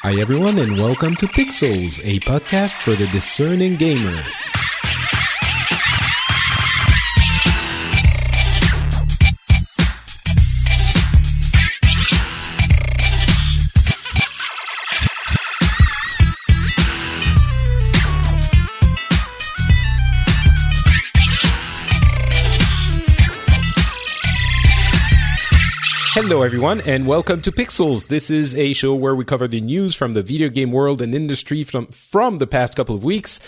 Hi everyone and welcome to Pixels, a podcast for the discerning gamer. Hello everyone and welcome to Pixels. This is a show where we cover the news from the video game world and industry from the past couple of weeks.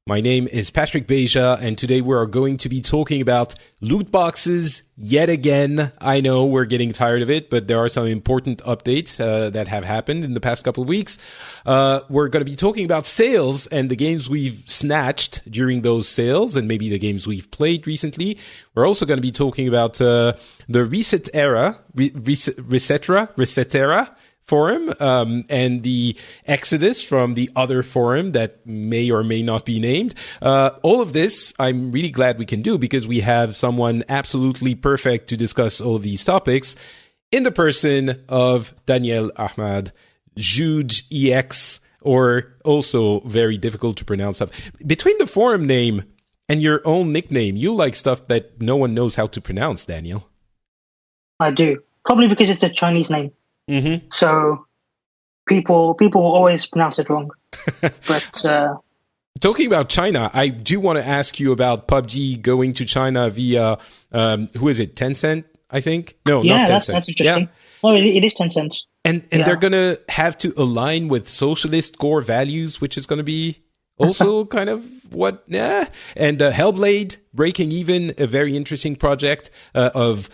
My name is Patrick Beja and today we are going to be talking about loot boxes yet again. I know we're getting tired of it, but there are some important updates that have happened in the past couple of weeks. We're going to be talking about sales and the games we've snatched during those sales and maybe the games we've played recently. We're also going to be talking about the Resetera forum and the exodus from the other forum that may or may not be named. All of this I'm really glad we can do because we have someone absolutely perfect to discuss all of these topics in the person of Daniel Ahmad, Jude EX, or also very difficult to pronounce stuff. Between the forum name and your own nickname, you like stuff that no one knows how to pronounce, Daniel. I do. Probably because it's a Chinese name. Mm-hmm. So people will always pronounce it wrong. But talking about China, I do want to ask you about PUBG going to China via who is it? Tencent, I think. No, not Tencent. That's interesting. Yeah. No, it is Tencent. And they're gonna have to align with socialist core values, which is going to be also kind of what. Yeah. And Hellblade breaking even, a very interesting project of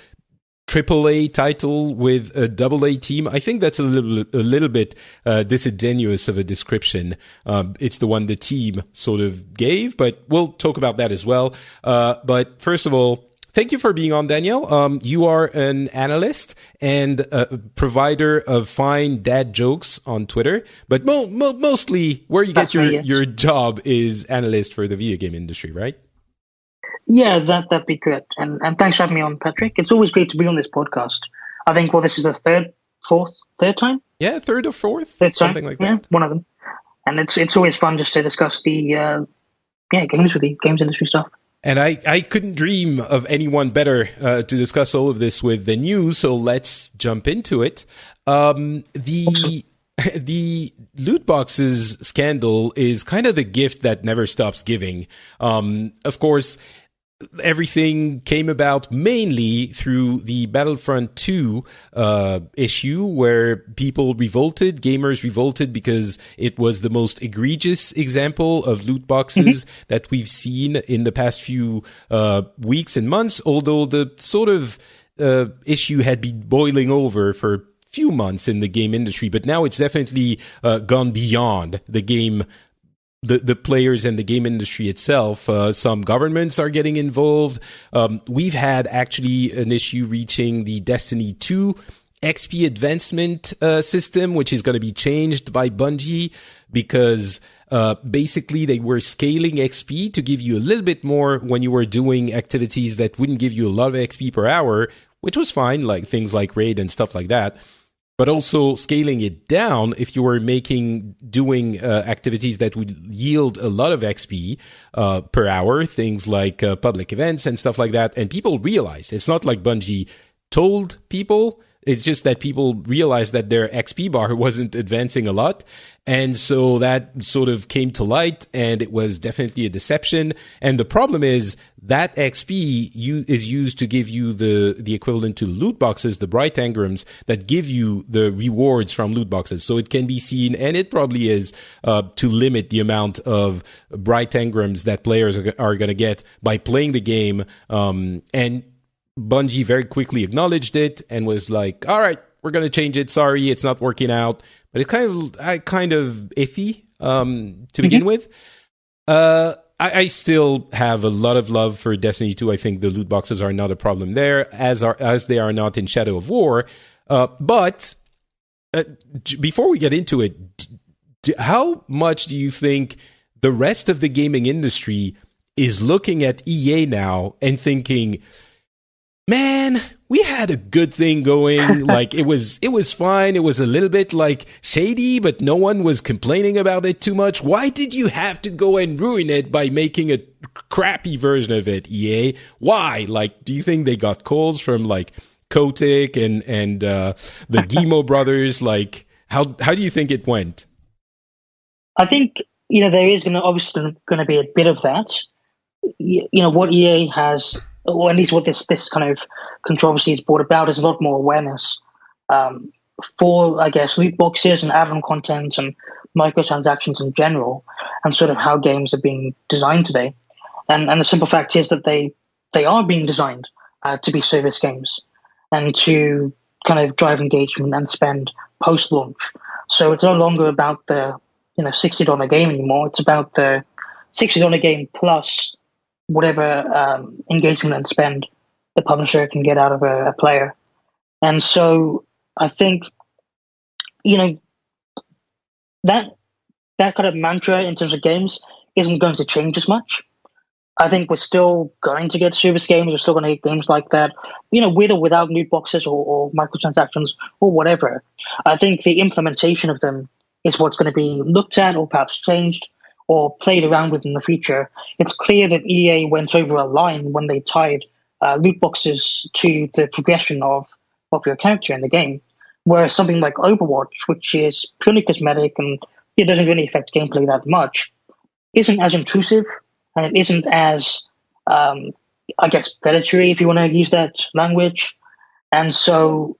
AAA title with a AA team. I think that's a little bit disingenuous of a description. It's the one the team sort of gave, but we'll talk about that as well. But first of all, thank you for being on, Daniel. You are an analyst and a provider of fine dad jokes on Twitter, but mostly where you get your job is analyst for the video game industry, right? Yeah, that'd be correct. And thanks for having me on, Patrick. It's always great to be on this podcast. I think, this is the third time? Yeah, third or fourth? Something like that. Yeah, one of them. And it's always fun just to discuss the games with you, games industry stuff. And I couldn't dream of anyone better to discuss all of this with than you, so let's jump into it. Awesome. The loot boxes scandal is kind of the gift that never stops giving. Of course, everything came about mainly through the Battlefront 2 issue where gamers revolted because it was the most egregious example of loot boxes that we've seen in the past few weeks and months, although the sort of issue had been boiling over for few months in the game industry, but now it's definitely gone beyond the game, the players and the game industry itself. Some governments are getting involved. We've had actually an issue reaching the Destiny 2 XP advancement system, which is going to be changed by Bungie because basically they were scaling XP to give you a little bit more when you were doing activities that wouldn't give you a lot of XP per hour, which was fine, like things like raid and stuff like that. But also scaling it down if you were doing activities that would yield a lot of XP per hour, things like public events and stuff like that. And people realized it's not like Bungie told people. It's just that people realized that their XP bar wasn't advancing a lot. And so that sort of came to light and it was definitely a deception. And the problem is that XP is used to give you the equivalent to loot boxes, the bright engrams that give you the rewards from loot boxes. So it can be seen, and it probably is, to limit the amount of bright engrams that players are going to get by playing the game. And Bungie very quickly acknowledged it and was like, all right, we're going to change it. Sorry, it's not working out. But it's kind of iffy to begin with. I still have a lot of love for Destiny 2. I think the loot boxes are not a problem there, as they are not in Shadow of War. But before we get into it, how much do you think the rest of the gaming industry is looking at EA now and thinking, man, we had a good thing going. Like it was fine. It was a little bit like shady, but no one was complaining about it too much. Why did you have to go and ruin it by making a crappy version of it, EA? Why? Like, do you think they got calls from like Kotick and the Guillemot brothers? Like, how do you think it went? I think, there is obviously going to be a bit of that. What EA has, or at least what this kind of controversy has brought about, is a lot more awareness for, I guess, loot boxes and add-on content and microtransactions in general, and sort of how games are being designed today. And the simple fact is that they are being designed to be service games and to kind of drive engagement and spend post-launch. So it's no longer about the $60 game anymore. It's about the $60 game plus whatever engagement and spend the publisher can get out of a player. And so I think, that kind of mantra in terms of games isn't going to change as much. I think we're still going to get service games. We're still going to get games like that, with or without loot boxes or microtransactions or whatever. I think the implementation of them is what's going to be looked at or perhaps changed or played around with in the future. It's clear that EA went over a line when they tied loot boxes to the progression of your character in the game, whereas something like Overwatch, which is purely cosmetic and it doesn't really affect gameplay that much, isn't as intrusive and it isn't as, I guess, predatory, if you want to use that language. And so,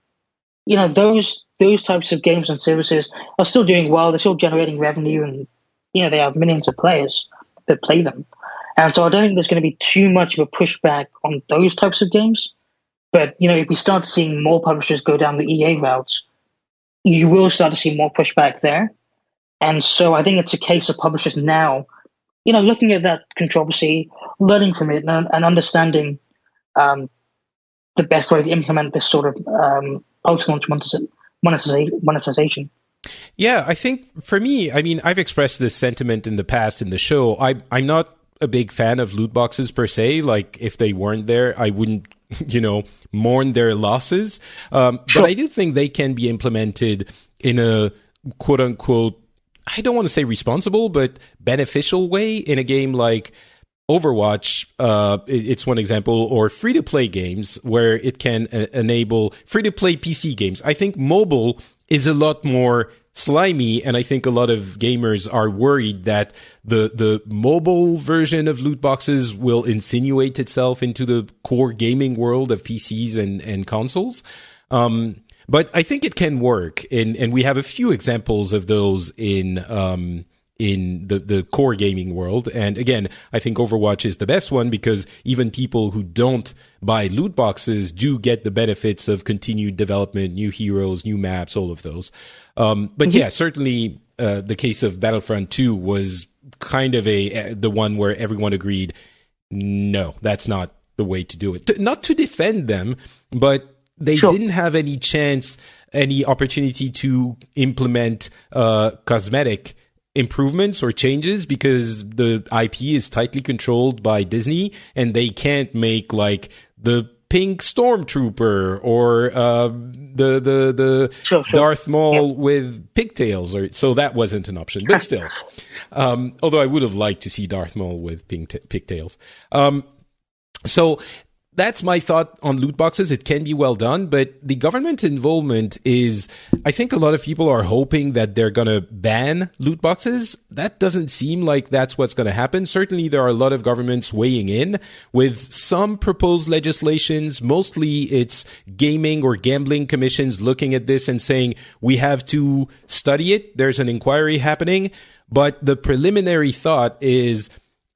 those types of games and services are still doing well. They're still generating revenue, and they have millions of players that play them. And so I don't think there's going to be too much of a pushback on those types of games. But if we start seeing more publishers go down the EA routes, you will start to see more pushback there. And so I think it's a case of publishers now, looking at that controversy, learning from it, and understanding the best way to implement this sort of post-launch monetization. Yeah, I think for me, I mean, I've expressed this sentiment in the past in the show. I'm not a big fan of loot boxes per se. Like, if they weren't there, I wouldn't, mourn their losses. Sure. But I do think they can be implemented in a quote unquote, I don't want to say responsible, but beneficial way in a game like Overwatch. It's one example, or free-to-play games where it can enable free-to-play PC games. I think mobile is a lot more slimy, and I think a lot of gamers are worried that the mobile version of loot boxes will insinuate itself into the core gaming world of PCs and consoles. But I think it can work, and we have a few examples of those in the core gaming world. And again, I think Overwatch is the best one because even people who don't buy loot boxes do get the benefits of continued development, new heroes, new maps, all of those. But yeah, certainly the case of Battlefront 2 was kind of the one where everyone agreed, no, that's not the way to do it. Not to defend them, but they didn't have any chance, any opportunity to implement cosmetic improvements or changes because the IP is tightly controlled by Disney, and they can't make like the pink stormtrooper or the Darth Maul with pigtails, or so that wasn't an option. But still, although I would have liked to see Darth Maul with pigtails. So that's my thought on loot boxes. It can be well done, but the government involvement is, I think a lot of people are hoping that they're going to ban loot boxes. That doesn't seem like that's what's going to happen. Certainly there are a lot of governments weighing in with some proposed legislations. Mostly it's gaming or gambling commissions looking at this and saying, we have to study it. There's an inquiry happening. But the preliminary thought is,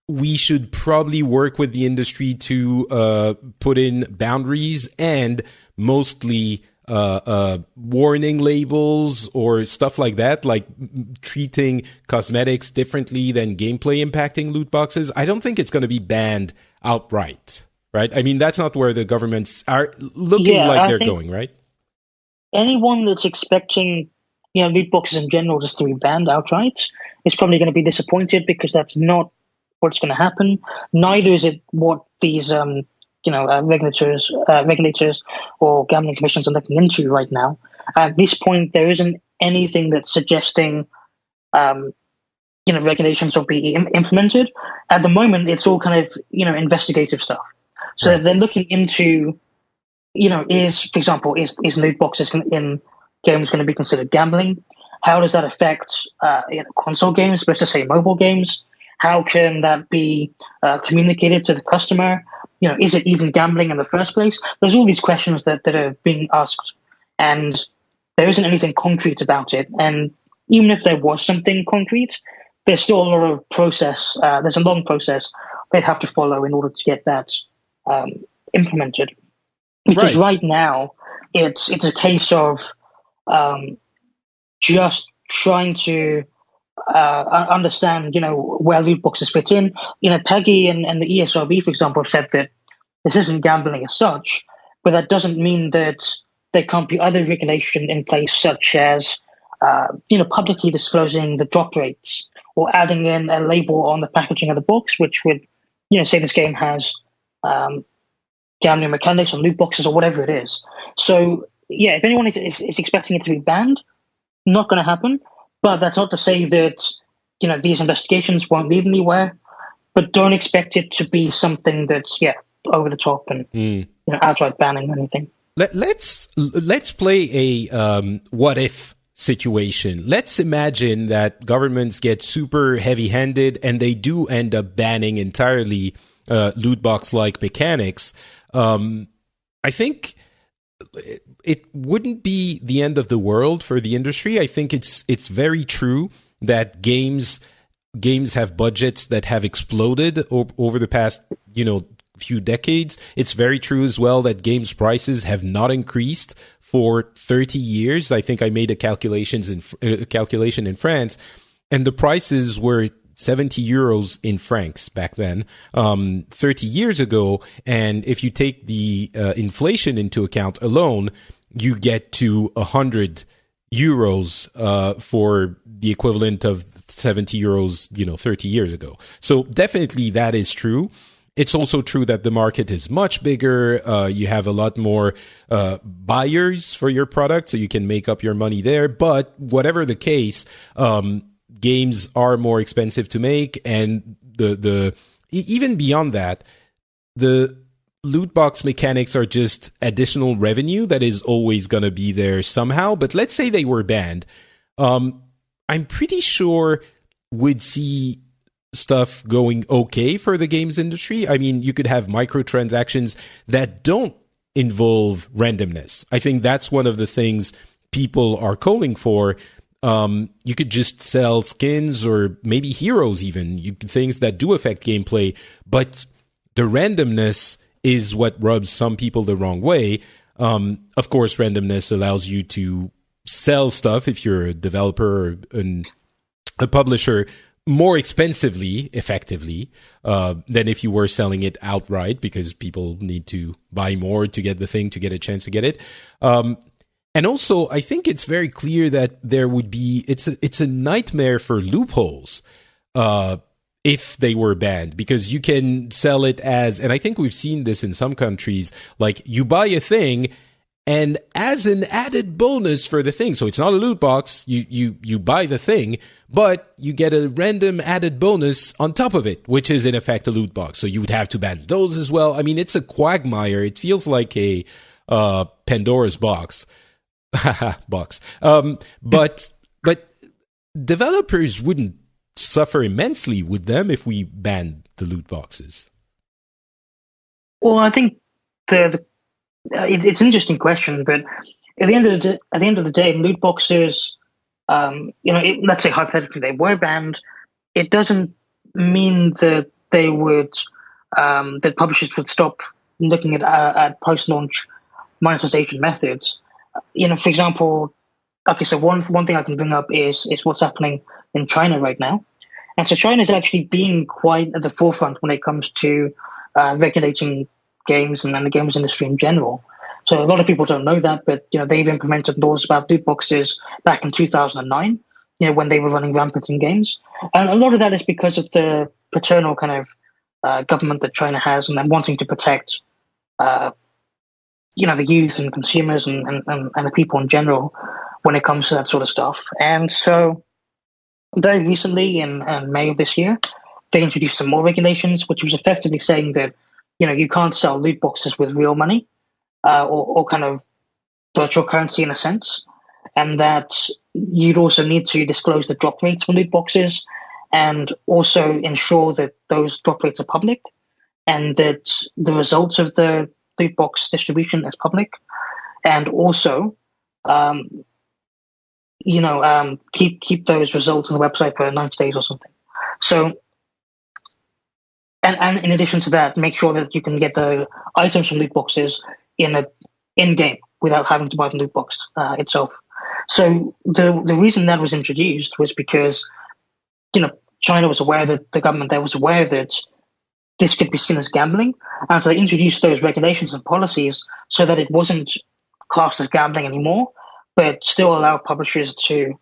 we should probably work with the industry to put in boundaries and mostly warning labels or stuff like that, like treating cosmetics differently than gameplay impacting loot boxes. I don't think it's going to be banned outright, right? I mean, that's not where the governments are looking like they're going, right? Anyone that's expecting, loot boxes in general just to be banned outright is probably going to be disappointed, because that's not what's going to happen. Neither is it what these regulators or gambling commissions are looking into right now. At this point, there isn't anything that's suggesting regulations will be implemented. At the moment, it's all kind of investigative stuff. So Right. they're looking into for example, is loot boxes in games going to be considered gambling? How does that affect console games, let's just say mobile games? How can that be communicated to the customer? Is it even gambling in the first place? There's all these questions that are being asked, and there isn't anything concrete about it. And even if there was something concrete, there's still a lot of process. There's a long process they'd have to follow in order to get that implemented. Because right now, it's a case of just trying to understand, where loot boxes fit in. Peggy and the ESRB, for example, have said that this isn't gambling as such, but that doesn't mean that there can't be other regulation in place, such as, publicly disclosing the drop rates or adding in a label on the packaging of the box, which would, say this game has gambling mechanics or loot boxes or whatever it is. So, yeah, if anyone is expecting it to be banned, not going to happen. But that's not to say that, these investigations won't lead anywhere. But don't expect it to be something that's, over the top and, outright banning or anything. Let's play a what if situation. Let's imagine that governments get super heavy-handed and they do end up banning entirely loot box-like mechanics. I think it wouldn't be the end of the world for the industry. I think it's very true that games have budgets that have exploded over the past, few decades. It's very true as well that games prices have not increased for 30 years. I think I made a calculation in France, and the prices were 70 euros in francs back then, 30 years ago. And if you take the inflation into account alone, you get to 100 euros for the equivalent of 70 euros, 30 years ago. So definitely that is true. It's also true that the market is much bigger. You have a lot more buyers for your product, so you can make up your money there. But whatever the case, games are more expensive to make, and the even beyond that, the loot box mechanics are just additional revenue that is always going to be there somehow. But let's say they were banned. I'm pretty sure we'd see stuff going okay for the games industry. I mean, you could have microtransactions that don't involve randomness. I think that's one of the things people are calling for. You could just sell skins or maybe heroes even, things that do affect gameplay, but the randomness is what rubs some people the wrong way. Of course, randomness allows you to sell stuff if you're a developer or a publisher more expensively, effectively, than if you were selling it outright, because people need to buy more to get the thing, to get a chance to get it. And also, I think it's very clear that there would be, it's a nightmare for loopholes if they were banned, because you can sell it as, and I think we've seen this in some countries, like you buy a thing, and as an added bonus for the thing, so it's not a loot box, you buy the thing, but you get a random added bonus on top of it, which is in effect a loot box. So you would have to ban those as well. I mean, it's a quagmire. It feels like a Pandora's box. box. But developers wouldn't suffer immensely with them if we banned the loot boxes. Well, I think it's an interesting question, but at the end of the day, loot boxes, let's say hypothetically they were banned, it doesn't mean that they would that publishers would stop looking at post-launch monetization methods. For example, okay, so one thing I can bring up is what's happening in China right now, and so China is actually being quite at the forefront when it comes to regulating games and the games industry in general. So a lot of people don't know that, but they've implemented laws about loot boxes back in 2009. When they were running rampant in games, and a lot of that is because of the paternal kind of government that China has, and them wanting to protect the youth and consumers and the people in general when it comes to that sort of stuff. And so very recently in May of this year, they introduced some more regulations, which was effectively saying that, you can't sell loot boxes with real money or kind of virtual currency in a sense, and that you'd also need to disclose the drop rates for loot boxes and also ensure that those drop rates are public and that the results of the loot box distribution is public, and also keep those results on the website for 90 days or something. So, and in addition to that, make sure that you can get the items from loot boxes in game without having to buy the loot box itself. So the reason that was introduced was because, China was aware that the government there was aware that this could be seen as gambling, and so they introduced those regulations and policies so that it wasn't classed as gambling anymore, but still allow publishers to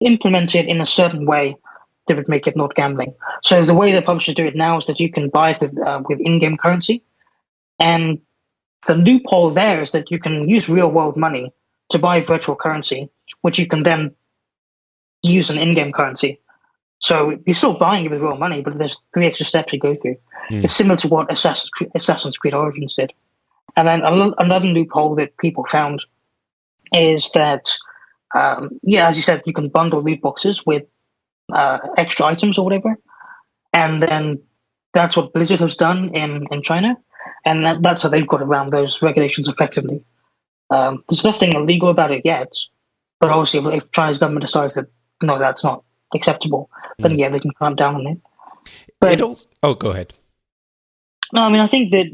implement it in a certain way that would make it not gambling. So the way that publishers do it now is that you can buy it with in-game currency, and the loophole there is that you can use real-world money to buy virtual currency, which you can then use an in-game currency. So you're still buying it with real money, but there's 3 extra steps you go through. It's similar to what Assassin's Creed Origins did. And then another loophole that people found is that, as you said, you can bundle loot boxes with extra items or whatever. And then that's what Blizzard has done in China. And that's how they've got around those regulations effectively. There's nothing illegal about it yet, but obviously if China's government decides that, no, that's not acceptable, then they can clamp down on it. But go ahead. No, I mean, I think that,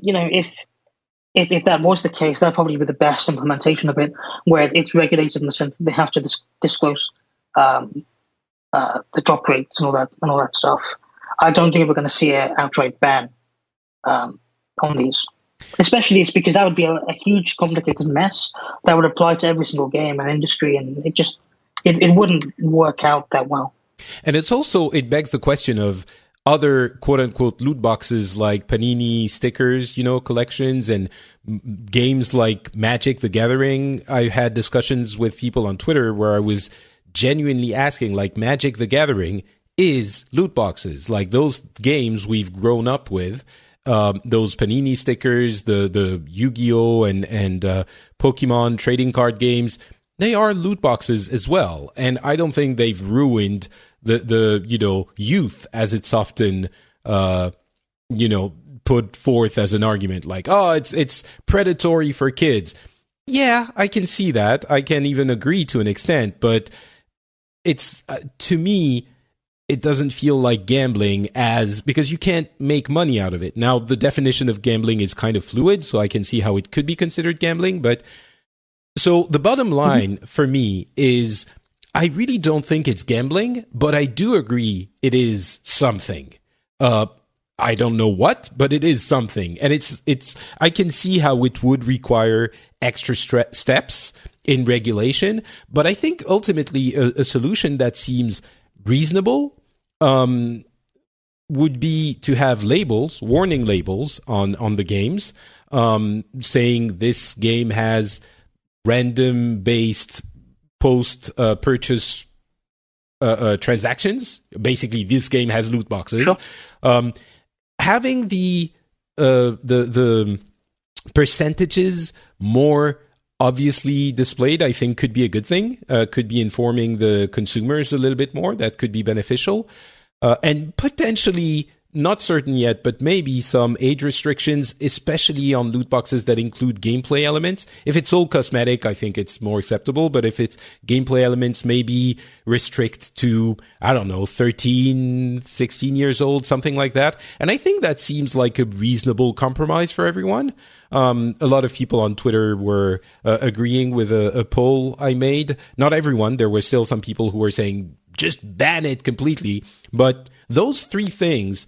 if that was the case, that'd probably be the best implementation of it, where it's regulated in the sense that they have to disclose the drop rates and all that stuff. I don't think we're going to see an outright ban on these. Especially it's because that would be a huge, complicated mess that would apply to every single game and industry, and it wouldn't work out that well. And it begs the question of other quote-unquote loot boxes like Panini stickers, collections, and games like Magic the Gathering. I had discussions with people on Twitter where I was genuinely asking, like, Magic the Gathering is loot boxes. Like, those games we've grown up with, those Panini stickers, the Yu-Gi-Oh! and Pokemon trading card games, they are loot boxes as well. And I don't think they've ruined the youth, as it's often put forth as an argument, like, oh, it's predatory for kids. Yeah, I can see that. I can even agree to an extent, but it's to me, it doesn't feel like gambling because you can't make money out of it. Now, the definition of gambling is kind of fluid, so I can see how it could be considered gambling. But so the bottom line for me is, I really don't think it's gambling, but I do agree it is something. I don't know what, but it is something. And it's. I can see how it would require extra steps in regulation, but I think ultimately a solution that seems reasonable would be to have labels, warning labels on the games, saying this game has random-based post-purchase transactions. Basically, this game has loot boxes. Sure. Having the percentages more obviously displayed, I think, could be a good thing. Could be informing the consumers a little bit more. That could be beneficial. And potentially, not certain yet, but maybe some age restrictions, especially on loot boxes that include gameplay elements. If it's all cosmetic, I think it's more acceptable. But if it's gameplay elements, maybe restrict to, 13, 16 years old, something like that. And I think that seems like a reasonable compromise for everyone. A lot of people on Twitter were agreeing with a poll I made. Not everyone. There were still some people who were saying, just ban it completely. But those 3 things,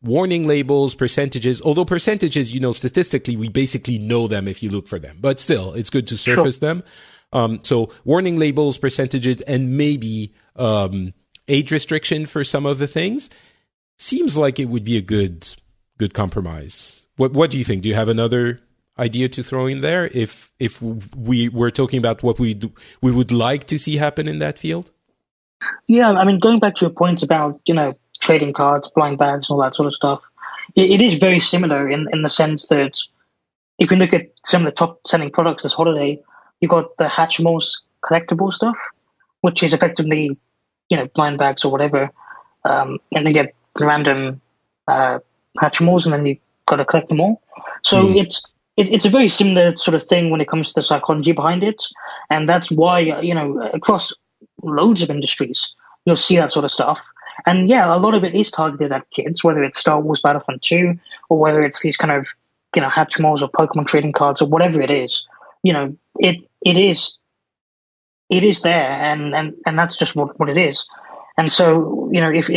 warning labels, percentages, although percentages, statistically, we basically know them if you look for them. But still, it's good to surface them. So warning labels, percentages, and maybe age restriction for some of the things seems like it would be a good good compromise. What do you think? Do you have another idea to throw in there if we were talking about what we would like to see happen in that field? Yeah, I mean, going back to your point about, trading cards, blind bags, all that sort of stuff, it is very similar in the sense that if you look at some of the top selling products this holiday, you got the Hatchimals collectible stuff, which is effectively, blind bags or whatever, and you get random Hatchimals, and then you got to collect them all. So it's a very similar sort of thing when it comes to the psychology behind it, and that's why across loads of industries you'll see that sort of stuff. And yeah, a lot of it is targeted at kids, whether it's Star Wars Battlefront 2 or whether it's these kind of Hatchimals or Pokemon trading cards or whatever it is. It is there, and that's just what it is. And so if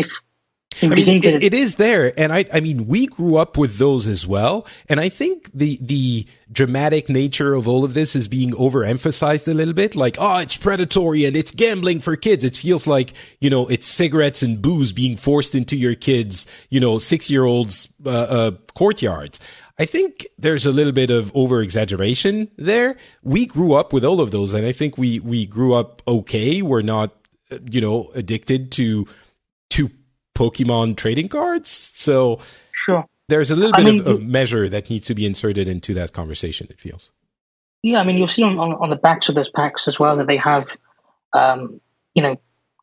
I mean, it is there, and I mean, we grew up with those as well, and I think the dramatic nature of all of this is being overemphasized a little bit. Like, oh, it's predatory and it's gambling for kids. It feels like it's cigarettes and booze being forced into your kids, 6-year-olds' courtyards. I think there's a little bit of over exaggeration there. We grew up with all of those, and I think we grew up okay. We're not addicted to Pokemon trading cards. So sure, there's a little bit of measure that needs to be inserted into that conversation, it feels. Yeah, I mean, you'll see on the backs of those packs as well that they have,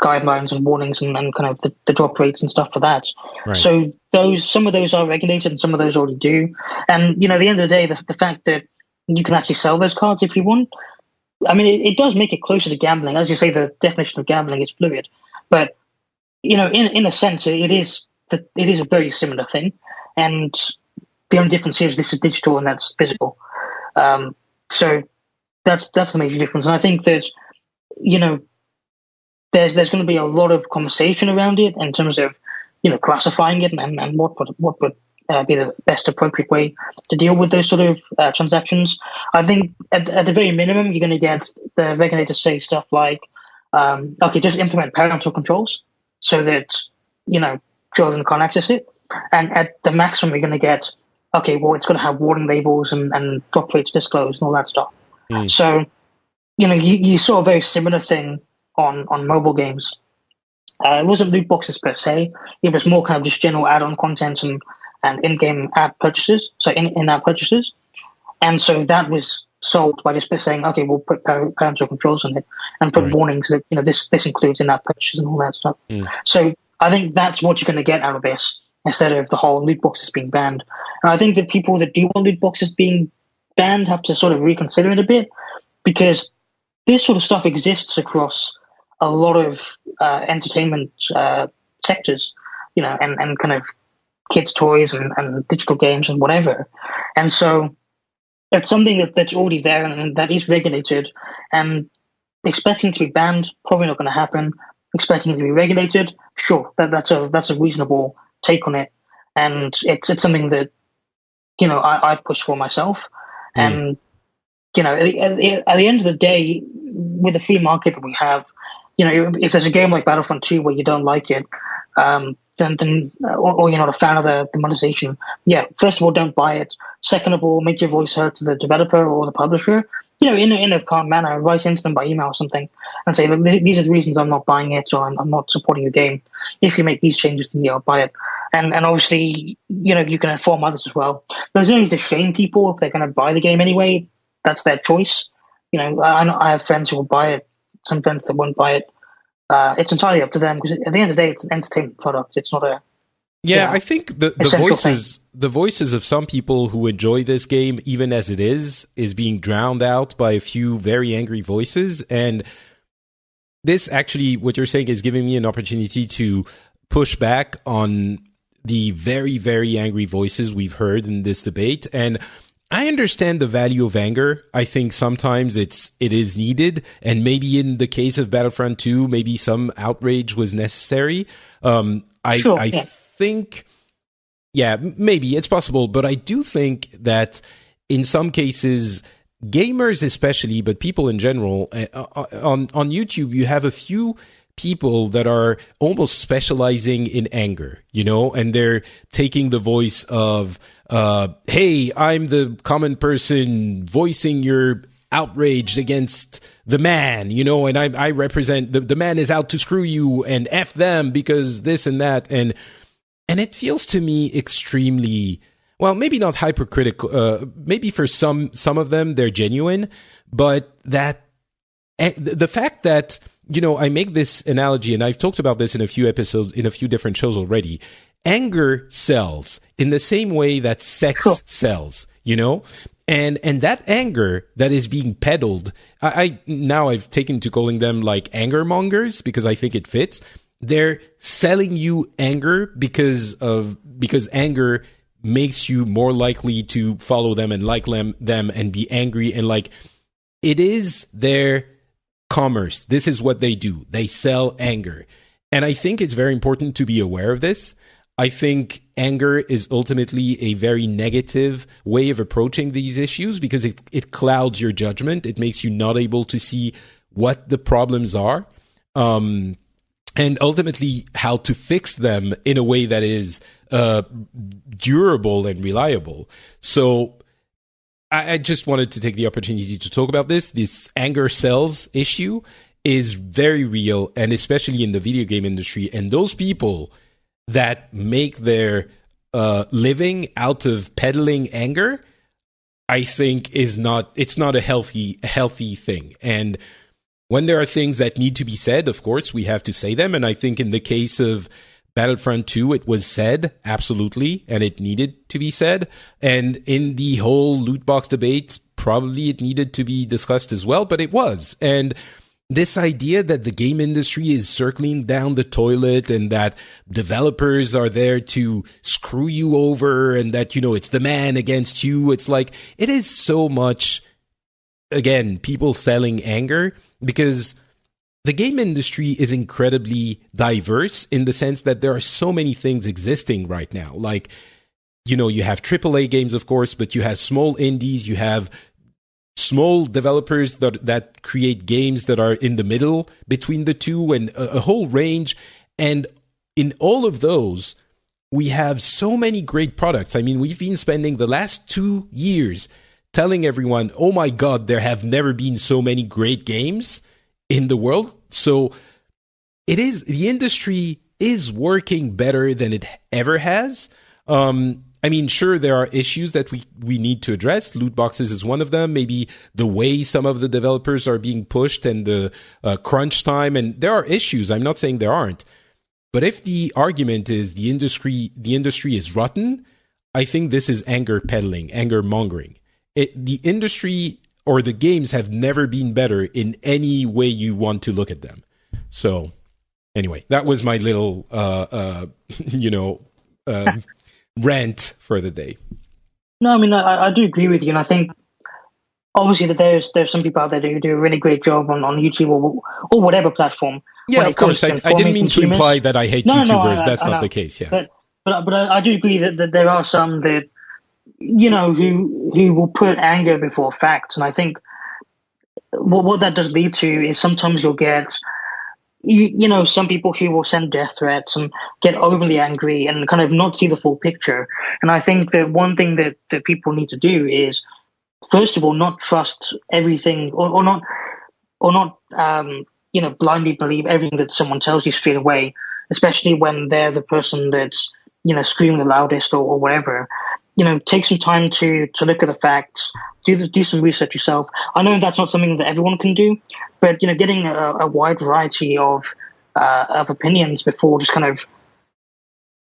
guidelines and warnings and kind of the drop rates and stuff for that. Right. So some of those are regulated and some of those already do. And, at the end of the day, the fact that you can actually sell those cards if you want, I mean, it does make it closer to gambling. As you say, the definition of gambling is fluid. But, in a sense, it is a very similar thing. And the only difference here is this is digital and that's physical. So that's the major difference. And I think that, there's going to be a lot of conversation around it in terms of, classifying it and what would be the best appropriate way to deal with those sort of transactions. I think at the very minimum, you're going to get the regulator say stuff like, okay, just implement parental controls so that, children can't access it. And at the maximum, you're going to get, okay, well, it's going to have warning labels and drop rates disclosed and all that stuff. So, you saw a very similar thing on mobile games. It wasn't loot boxes per se. It was more kind of just general add-on content and in-game app purchases, so in-app purchases. And so that was solved by just saying, okay, we'll put parental controls on it and put warnings that, this includes in-app purchases and all that stuff. So I think that's what you're going to get out of this instead of the whole loot boxes being banned. And I think that people that do want loot boxes being banned have to sort of reconsider it a bit, because this sort of stuff exists across a lot of entertainment sectors, and kind of kids' toys and digital games and whatever. And so it's something that's already there and that is regulated, and expecting to be banned, probably not going to happen. Expecting it to be regulated, sure, that's a reasonable take on it. And it's something that, I push for myself. And, at the end of the day, with the free market that we have, if there's a game like Battlefront 2 where you don't like it, then or you're not a fan of the monetization, first of all, don't buy it. Second of all, make your voice heard to the developer or the publisher, in a calm manner, write into them by email or something and say, look, these are the reasons I'm not buying it, or I'm not supporting your game. If you make these changes, then I'll buy it. And obviously, you can inform others as well. There's no need to shame people if they're going to buy the game anyway. That's their choice. I have friends who will buy it, some friends that won't buy it. It's entirely up to them, because at the end of the day, it's an entertainment product. It's not a I think the voices of some people who enjoy this game, even as it is being drowned out by a few very angry voices. And this actually, what you're saying, is giving me an opportunity to push back on the very, very angry voices we've heard in this debate. And I understand the value of anger. I think sometimes it is needed, and maybe in the case of Battlefront 2, maybe some outrage was necessary. I think, maybe it's possible, but I do think that in some cases, gamers especially, but people in general, on YouTube, you have a few people that are almost specializing in anger, and they're taking the voice of, hey, I'm the common person voicing your outrage against the man, and I represent the man is out to screw you and F them because this and that. And it feels to me extremely, well, maybe not hypercritical. Maybe for some of them, they're genuine, but the fact that, I make this analogy, and I've talked about this in a few episodes, in a few different shows already. Anger sells in the same way that sex sells, and that anger that is being peddled, I've taken to calling them like anger mongers because I think it fits. They're selling you anger because anger makes you more likely to follow them and like them and be angry, and like it is their commerce. This is what they do. They sell anger. And I think it's very important to be aware of this. I think anger is ultimately a very negative way of approaching these issues because it clouds your judgment. It makes you not able to see what the problems are, and ultimately how to fix them in a way that is durable and reliable. So I just wanted to take the opportunity to talk about this. This anger sells issue is very real, and especially in the video game industry. And those people that make their living out of peddling anger, I think it's not a healthy thing. And when there are things that need to be said, of course, we have to say them. And I think in the case of Battlefront 2, it was said, absolutely, and it needed to be said. And in the whole loot box debate, probably it needed to be discussed as well, but it was. And this idea that the game industry is circling down the toilet and that developers are there to screw you over and that, it's the man against you, it's like, it is so much, again, people selling anger, because the game industry is incredibly diverse in the sense that there are so many things existing right now. Like, you have AAA games, of course, but you have small indies, you have small developers that create games that are in the middle between the two, and a whole range. And in all of those, we have so many great products. I mean, we've been spending the last 2 years telling everyone, oh my God, there have never been so many great games in the world. So the industry is working better than it ever has. I mean, sure, there are issues that we need to address. Loot boxes is one of them. Maybe the way some of the developers are being pushed and the crunch time. And there are issues. I'm not saying there aren't. But if the argument is the industry is rotten, I think this is anger peddling, anger mongering. The industry or the games have never been better in any way you want to look at them. So anyway, that was my little, rant for the day. No, I mean, I do agree with you. And I think, obviously, that there's some people out there who do a really great job on YouTube or whatever platform. Yeah, of course. I didn't mean to imply that I hate YouTubers. That's not the case, yeah. But I do agree that there are some that, who will put anger before facts. And I think what that does lead to is sometimes you'll get, some people who will send death threats and get overly angry and kind of not see the full picture. And I think that one thing that people need to do is, first of all, not trust everything or not blindly believe everything that someone tells you straight away, especially when they're the person that's, screaming the loudest or whatever. Take some time to look at the facts, do some research yourself. I know that's not something that everyone can do, but, getting a wide variety of opinions before just kind of,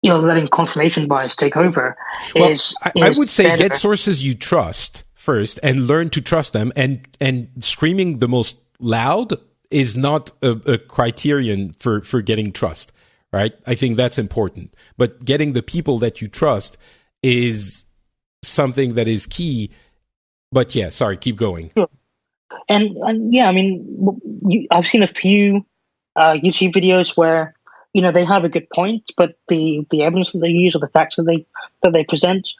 letting confirmation bias take over is I would say better. Get sources you trust first and learn to trust them, and screaming the most loud is not a criterion for getting trust, right? I think that's important. But getting the people that you trust is something that is key. But yeah, sorry, keep going. Sure. And yeah, I mean, I've seen a few YouTube videos where, they have a good point, but the evidence that they use or the facts that they present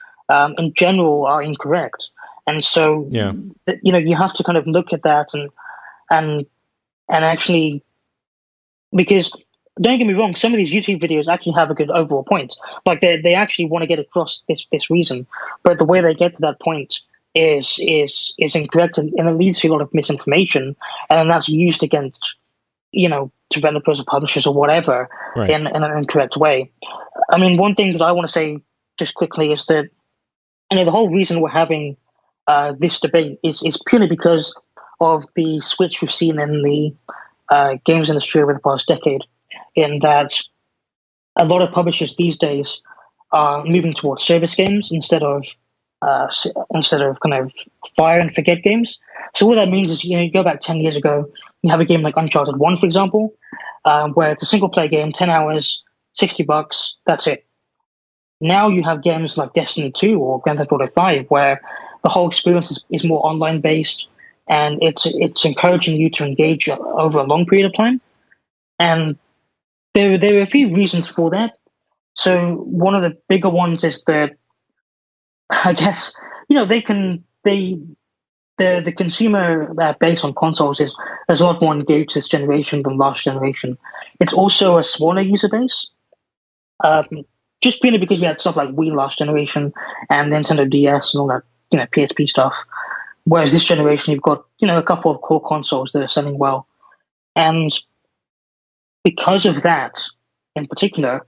in general are incorrect. And so, yeah. You have to kind of look at that and actually, because don't get me wrong, some of these YouTube videos actually have a good overall point. Like they actually want to get across this reason, but the way they get to that point is incorrect, and it leads to a lot of misinformation, and then that's used against developers or publishers or whatever in an incorrect way. I mean, one thing that I want to say just quickly is that the whole reason we're having this debate is purely because of the switch we've seen in the games industry over the past decade, in that a lot of publishers these days are moving towards service games instead of kind of fire and forget games. So what that means is, you go back 10 years ago, you have a game like Uncharted 1, for example, where it's a single player game, 10 hours, $60, that's it. Now you have games like Destiny 2 or Grand Theft Auto 5, where the whole experience is more online based, and it's encouraging you to engage over a long period of time. And there are a few reasons for that. So one of the bigger ones is that, I guess, the consumer base on consoles is a lot more engaged this generation than last generation. It's also a smaller user base, just purely because we had stuff like Wii last generation and Nintendo DS and all that, PSP stuff. Whereas this generation, you've got, a couple of core consoles that are selling well. And because of that, in particular,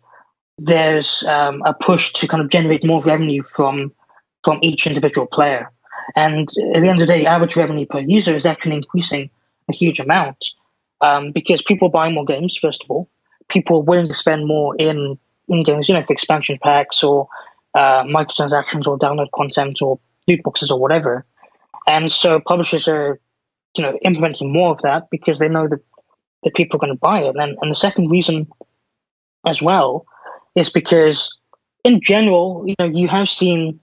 there's a push to kind of generate more revenue from each individual player. And at the end of the day, average revenue per user is actually increasing a huge amount, because people buy more games, first of all. People are willing to spend more in games, for expansion packs or microtransactions or download content or loot boxes or whatever. And so publishers are, implementing more of that because they know that people are going to buy it. And the second reason as well is because, in general, you have seen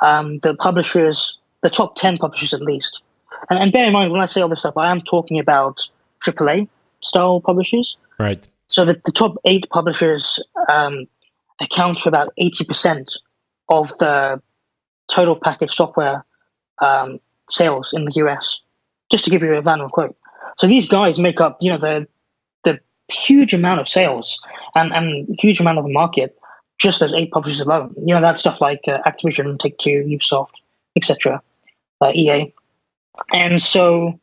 the publishers, the top 10 publishers at least. And bear in mind, when I say all this stuff, I am talking about AAA style publishers. Right. So the top 8 publishers account for about 80% of the total packaged software sales in the US, just to give you a random quote. So these guys make up, the huge amount of sales and huge amount of the market, just as 8 publishers alone. That's stuff like Activision, Take-Two, Ubisoft, etc., EA. And so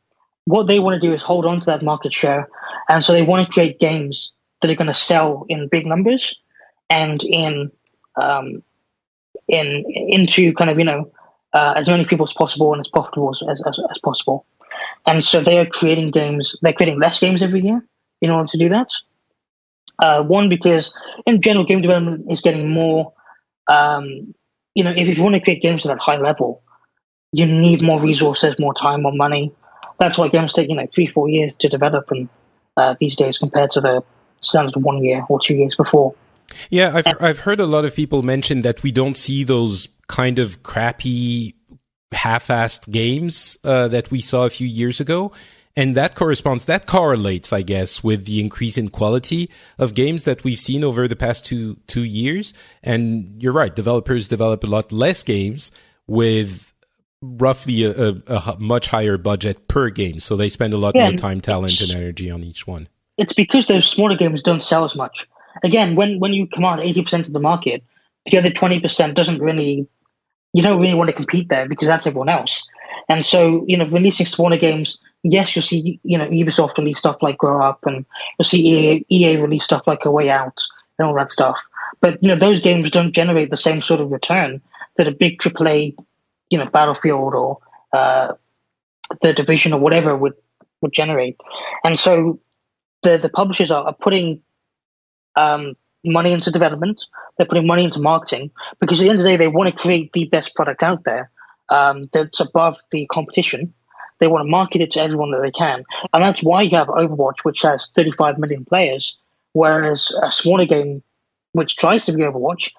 what they want to do is hold on to that market share. And so they want to create games that are going to sell in big numbers and into kind of, as many people as possible and as profitable as possible. And so they are creating games. They're creating less games every year in order to do that. One, because in general, game development is getting more, if you want to create games at that high level, you need more resources, more time, more money. That's why games take, 3-4 years to develop and these days compared to the standard 1 year or 2 years before. Yeah, I've heard a lot of people mention that we don't see those kind of crappy, half-assed games that we saw a few years ago. And that correlates, I guess, with the increase in quality of games that we've seen over the past two years. And you're right, developers develop a lot less games with roughly a much higher budget per game. So they spend a lot more time, talent, and energy on each one. It's because those smaller games don't sell as much. Again, when you command 80% of the market, the other 20% you don't really want to compete there because that's everyone else. And so, releasing smaller games, yes, you'll see, Ubisoft release stuff like Grow Up, and you'll see EA release stuff like A Way Out and all that stuff. But, those games don't generate the same sort of return that a big AAA, Battlefield or The Division or whatever would generate. And so the publishers are putting money into development, they're putting money into marketing, because at the end of the day, they want to create the best product out there that's above the competition. They want to market it to everyone that they can. And that's why you have Overwatch, which has 35 million players, whereas a smaller game, which tries to be Overwatch,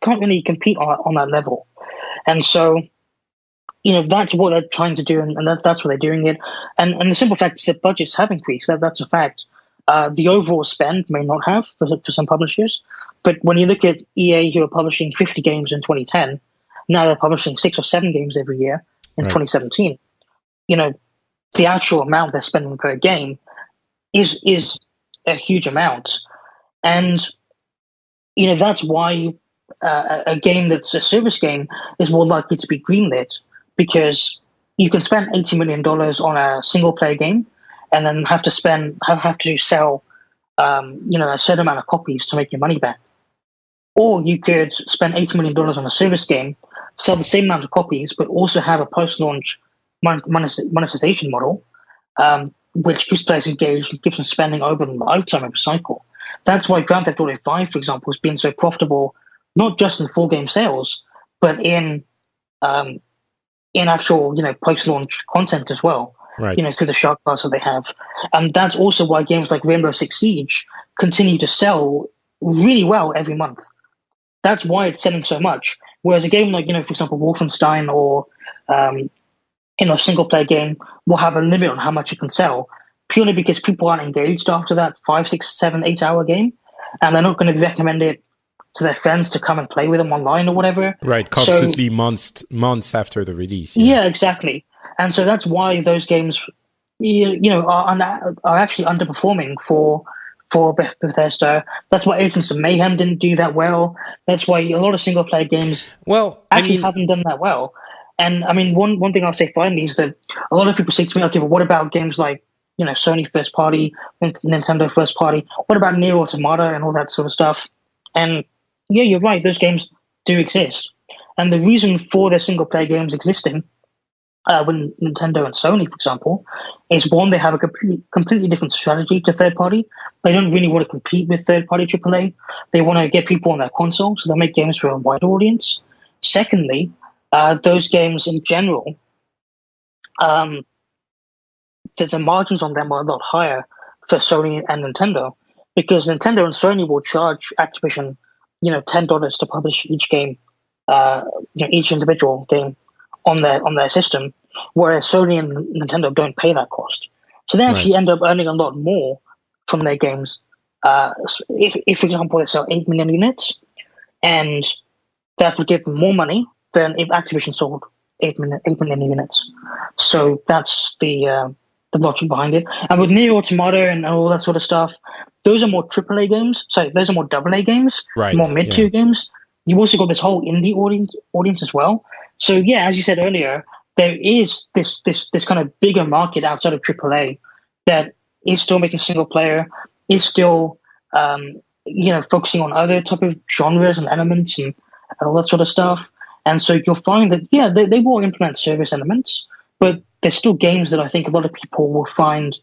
can't really compete on that level. And so, that's what they're trying to do, and that's what they're doing it. And the simple fact is that budgets have increased. That's a fact. The overall spend may not have for some publishers, but when you look at EA, who are publishing 50 games in 2010, now they're publishing 6 or 7 games every year in 2017. The actual amount they're spending per game is a huge amount. And, that's why a game that's a service game is more likely to be greenlit, because you can spend $80 million on a single player game and then have to sell, a certain amount of copies to make your money back. Or you could spend $80 million on a service game, sell the same amount of copies, but also have a post-launch monetization model, which keeps players engaged and keeps them spending over the lifetime of a cycle. That's why Grand Theft Auto 5, for example, has been so profitable, not just in full game sales, but in actual, post-launch content as well. Right. Through the shark class that they have. And that's also why games like Rainbow Six Siege continue to sell really well every month. That's why it's selling so much. Whereas a game like, for example, Wolfenstein or, a single player game will have a limit on how much it can sell, purely because people aren't engaged after that 5, 6, 7, 8 hour game. And they're not going to recommend it to their friends to come and play with them online or whatever. Right. Constantly months after the release. Yeah, exactly. And so that's why those games, are actually underperforming for Bethesda. That's why Agents of Mayhem didn't do that well. That's why a lot of single player games haven't done that well. And I mean, one thing I'll say finally is that a lot of people say to me, okay, but what about games like, Sony first party, Nintendo first party? What about Nier Automata and all that sort of stuff? And yeah, you're right. Those games do exist. And the reason for their single player games existing, when Nintendo and Sony, for example, is one, they have a completely different strategy to third party. They don't really want to compete with third party AAA. They want to get people on their console, so they make games for a wider audience. Secondly, those games in general, the margins on them are a lot higher for Sony and Nintendo, because Nintendo and Sony will charge Activision, $10 to publish each game, each individual game on their system, whereas Sony and Nintendo don't pay that cost. So they actually end up earning a lot more from their games. If for example, they sell 8 million units, and that would give them more money than if Activision sold 8 million units. So that's the logic behind it. And with Nier Automata and all that sort of stuff, those are more AAA games. Sorry, those are more AA games, more mid-tier games. You also got this whole indie audience as well. So yeah, as you said earlier, there is this kind of bigger market outside of AAA that is still making single player, is still focusing on other type of genres and elements and all that sort of stuff. And so you'll find that they will implement service elements, but there's still games that I think a lot of people will find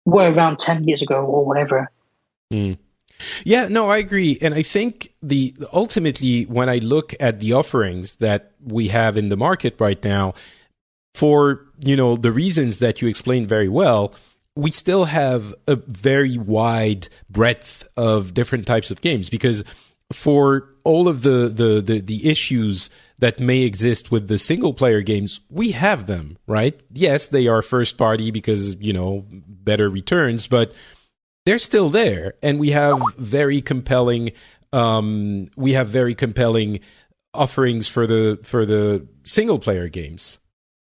were around 10 years ago or whatever. Mm. Yeah, no, I agree. And I think ultimately, when I look at the offerings that we have in the market right now, for, the reasons that you explained very well, we still have a very wide breadth of different types of games, because for all of the issues that may exist with the single player games, we have them, right? Yes, they are first party because, better returns, but they're still there, and we have very compelling offerings for the single player games.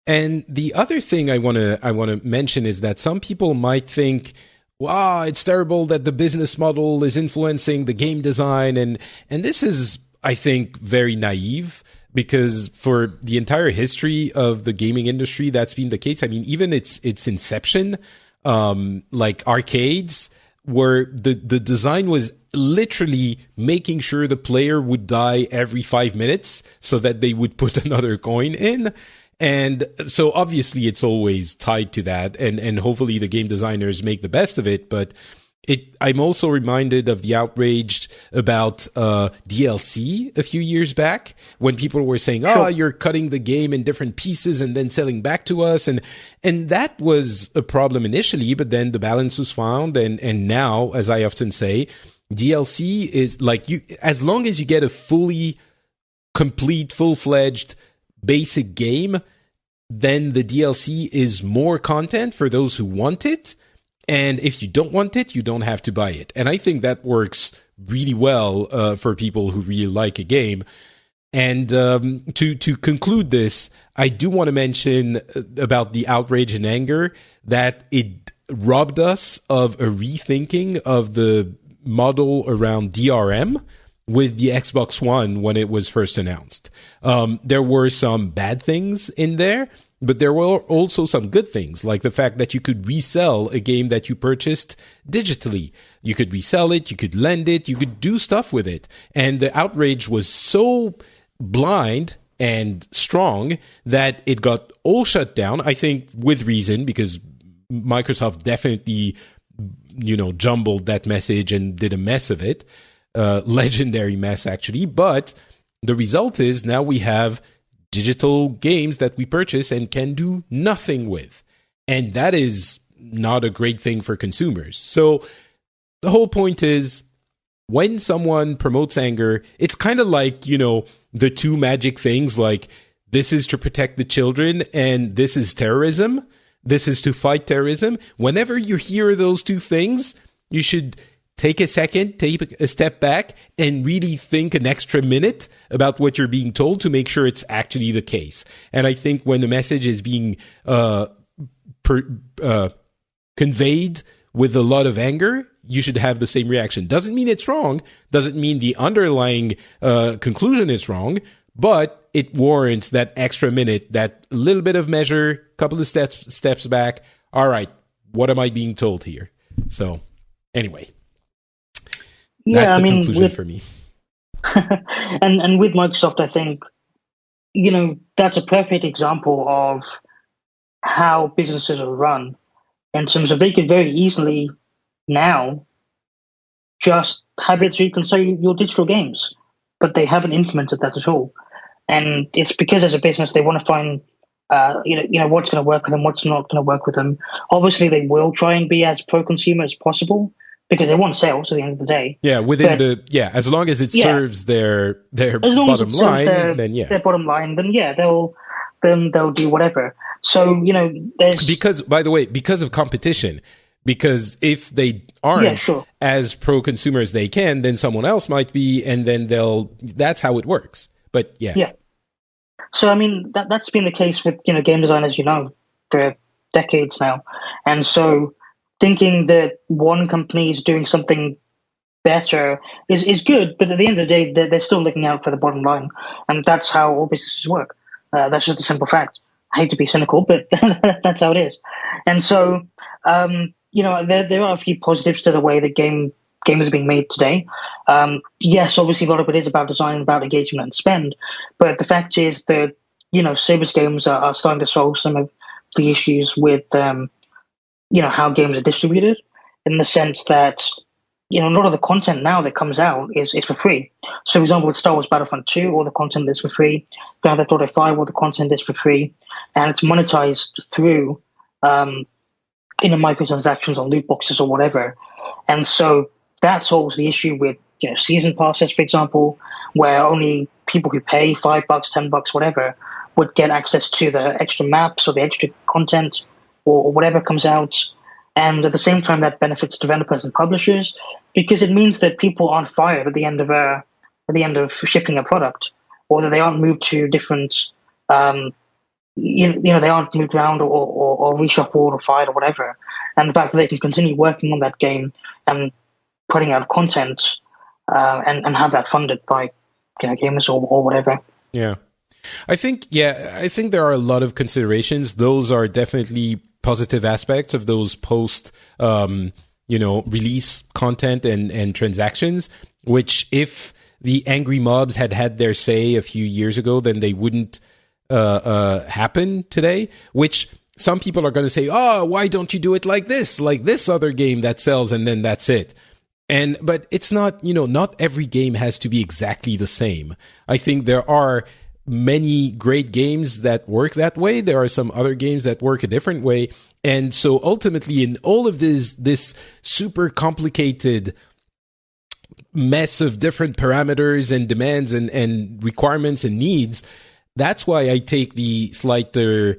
And the other thing I want to mention is that some people might think, wow, it's terrible that the business model is influencing the game design, and this is, I think, very naive, because for the entire history of the gaming industry, that's been the case. I mean, even its inception, like arcades, where the design was literally making sure the player would die every 5 minutes so that they would put another coin in. And so obviously it's always tied to that, and hopefully the game designers make the best of it. But I'm also reminded of the outrage about DLC a few years back, when people were saying, "Oh, you're cutting the game in different pieces and then selling back to us," and that was a problem initially. But then the balance was found, and now, as I often say, DLC is like, as long as you get a fully complete, full-fledged basic game, then the DLC is more content for those who want it. And if you don't want it, you don't have to buy it. And I think that works really well for people who really like a game. And to conclude this, I do want to mention about the outrage and anger that it robbed us of a rethinking of the model around DRM with the Xbox One when it was first announced. There were some bad things in there, but there were also some good things, like the fact that you could resell a game that you purchased digitally. You could resell it, you could lend it, you could do stuff with it. And the outrage was so blind and strong that it got all shut down, I think with reason, because Microsoft definitely, jumbled that message and did a mess of it. Legendary mess, actually. But the result is now we have digital games that we purchase and can do nothing with. And that is not a great thing for consumers. So the whole point is, when someone promotes anger, it's kind of like, the two magic things, like this is to protect the children and this is terrorism. This is to fight terrorism. Whenever you hear those two things, you should take a second, take a step back, and really think an extra minute about what you're being told to make sure it's actually the case. And I think when the message is being conveyed with a lot of anger, you should have the same reaction. Doesn't mean it's wrong. Doesn't mean the underlying conclusion is wrong. But it warrants that extra minute, that little bit of measure, couple of steps back. All right, what am I being told here? So, anyway, that's the conclusion for me. and with Microsoft, I think, that's a perfect example of how businesses are run. In terms of, they could very easily now just have it so you can sell your digital games, but they haven't implemented that at all. And it's because as a business, they want to find, what's going to work with them, what's not going to work with them. Obviously, they will try and be as pro-consumer as possible because they want sales at the end of the day. Yeah, as long as it serves their bottom line, their bottom line, they'll do whatever. So, there's... Because of competition. Because if they aren't as pro-consumer as they can, then someone else might be, and then that's how it works. But yeah. So, that's been the case with, game designers, for decades now. And so thinking that one company is doing something better is good, but at the end of the day, they're still looking out for the bottom line. And that's how all businesses work. That's just a simple fact. I hate to be cynical, but that's how it is. And so, there are a few positives to the way that games are being made today. Yes, obviously a lot of it is about design, about engagement and spend. But the fact is that, service games are starting to solve some of the issues with, how games are distributed, in the sense that, a lot of the content now that comes out is for free. So, for example, with Star Wars Battlefront 2, all the content is for free. Grand Theft Auto 5, all the content is for free. And it's monetized through, microtransactions on loot boxes or whatever. And so that solves the issue with, season passes, for example, where only people who pay $5, $10, whatever, would get access to the extra maps or the extra content or whatever comes out. And at the same time, that benefits developers and publishers because it means that people aren't fired at the end of shipping a product, or that they aren't moved to different, they aren't moved around or reshuffled or fired or whatever. And the fact that they can continue working on that game and putting out content and have that funded by gamers or whatever. Yeah. I think there are a lot of considerations. Those are definitely positive aspects of those post release content and transactions, which if the angry mobs had their say a few years ago, then they wouldn't happen today, which some people are going to say, oh, why don't you do it like this other game that sells, and then that's it. But it's not, not every game has to be exactly the same. I think there are many great games that work that way. There are some other games that work a different way. And so ultimately, in all of this super complicated mess of different parameters and demands and requirements and needs, that's why I take the slighter,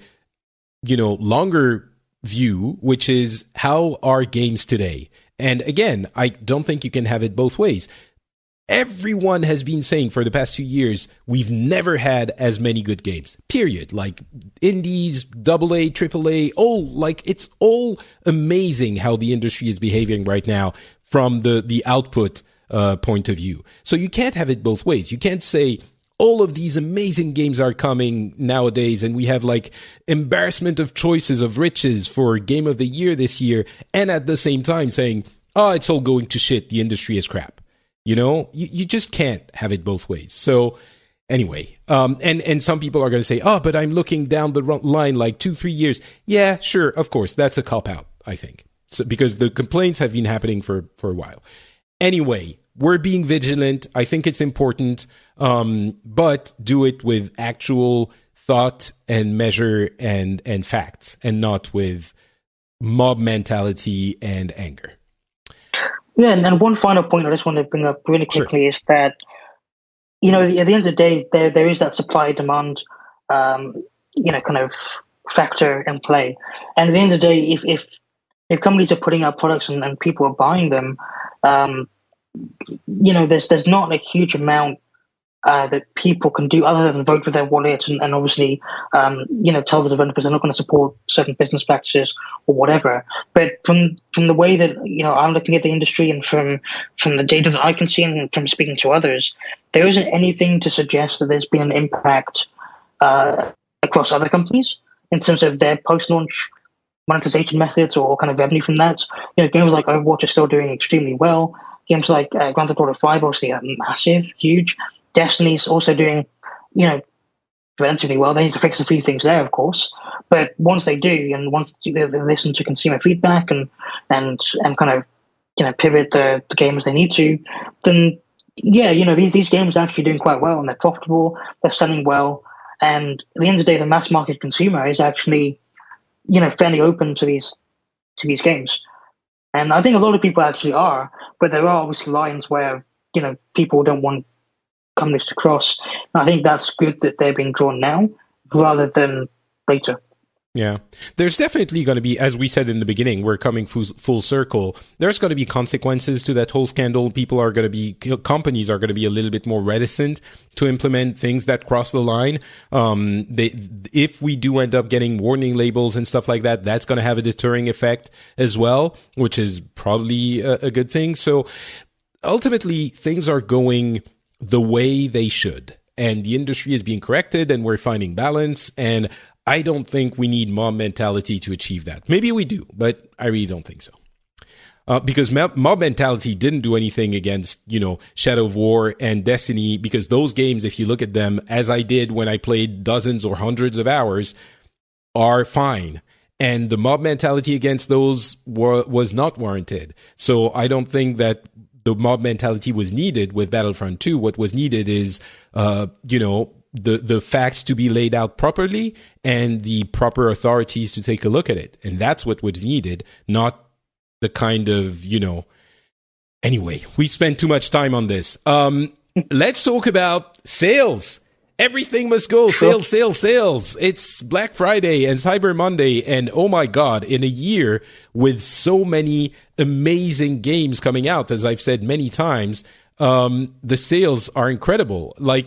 longer view, which is how are games today? And again, I don't think you can have it both ways. Everyone has been saying for the past 2 years, we've never had as many good games, period. Like indies, AA, AAA, it's all amazing how the industry is behaving right now from the output point of view. So you can't have it both ways. You can't say all of these amazing games are coming nowadays and we have like embarrassment of choices of riches for Game of the Year this year, and at the same time saying, oh, it's all going to shit, the industry is crap. You just can't have it both ways. So anyway, and some people are going to say, oh, but I'm looking down the line like 2-3 years. Yeah, sure. Of course. That's a cop out, I think. So, because the complaints have been happening for a while. Anyway, we're being vigilant. I think it's important, but do it with actual thought and measure and facts, and not with mob mentality and anger. Yeah, and one final point I just want to bring up really quickly is that, at the end of the day, there is that supply-demand, kind of factor in play. And at the end of the day, if companies are putting out products and people are buying them, there's not a huge amount that people can do other than vote with their wallets and obviously, tell the developers they're not going to support certain business practices or whatever. But from the way that, I'm looking at the industry and from the data that I can see and from speaking to others, there isn't anything to suggest that there's been an impact across other companies in terms of their post-launch monetization methods or kind of revenue from that. Games like Overwatch are still doing extremely well. Games like Grand Theft Auto 5 obviously are massive, huge. Destiny's also doing, relatively well. They need to fix a few things there, of course. But once they do, and once they listen to consumer feedback and kind of, pivot the game as they need to, then, these games are actually doing quite well and they're profitable, they're selling well. And at the end of the day, the mass market consumer is actually, fairly open to these games. And I think a lot of people actually are, but there are obviously lines where, people don't want companies to cross. And I think that's good that they're being drawn now rather than later. Yeah. There's definitely going to be, as we said in the beginning, we're coming full circle. There's going to be consequences to that whole scandal. Companies are going to be a little bit more reticent to implement things that cross the line. If we do end up getting warning labels and stuff like that, that's going to have a deterring effect as well, which is probably a good thing. So ultimately, things are going the way they should, and the industry is being corrected, and we're finding balance. And I don't think we need mob mentality to achieve that. Maybe we do, but I really don't think so. Because mob mentality didn't do anything against, Shadow of War and Destiny, because those games, if you look at them, as I did when I played dozens or hundreds of hours, are fine. And the mob mentality against those was not warranted. So I don't think that the mob mentality was needed with Battlefront 2. What was needed is, the facts to be laid out properly and the proper authorities to take a look at it. And that's what was needed, not the kind of, Anyway, we spent too much time on this. Let's talk about sales. Everything must go. Sales, sales, sales. It's Black Friday and Cyber Monday. And oh my God, in a year with so many amazing games coming out, as I've said many times, the sales are incredible. Like,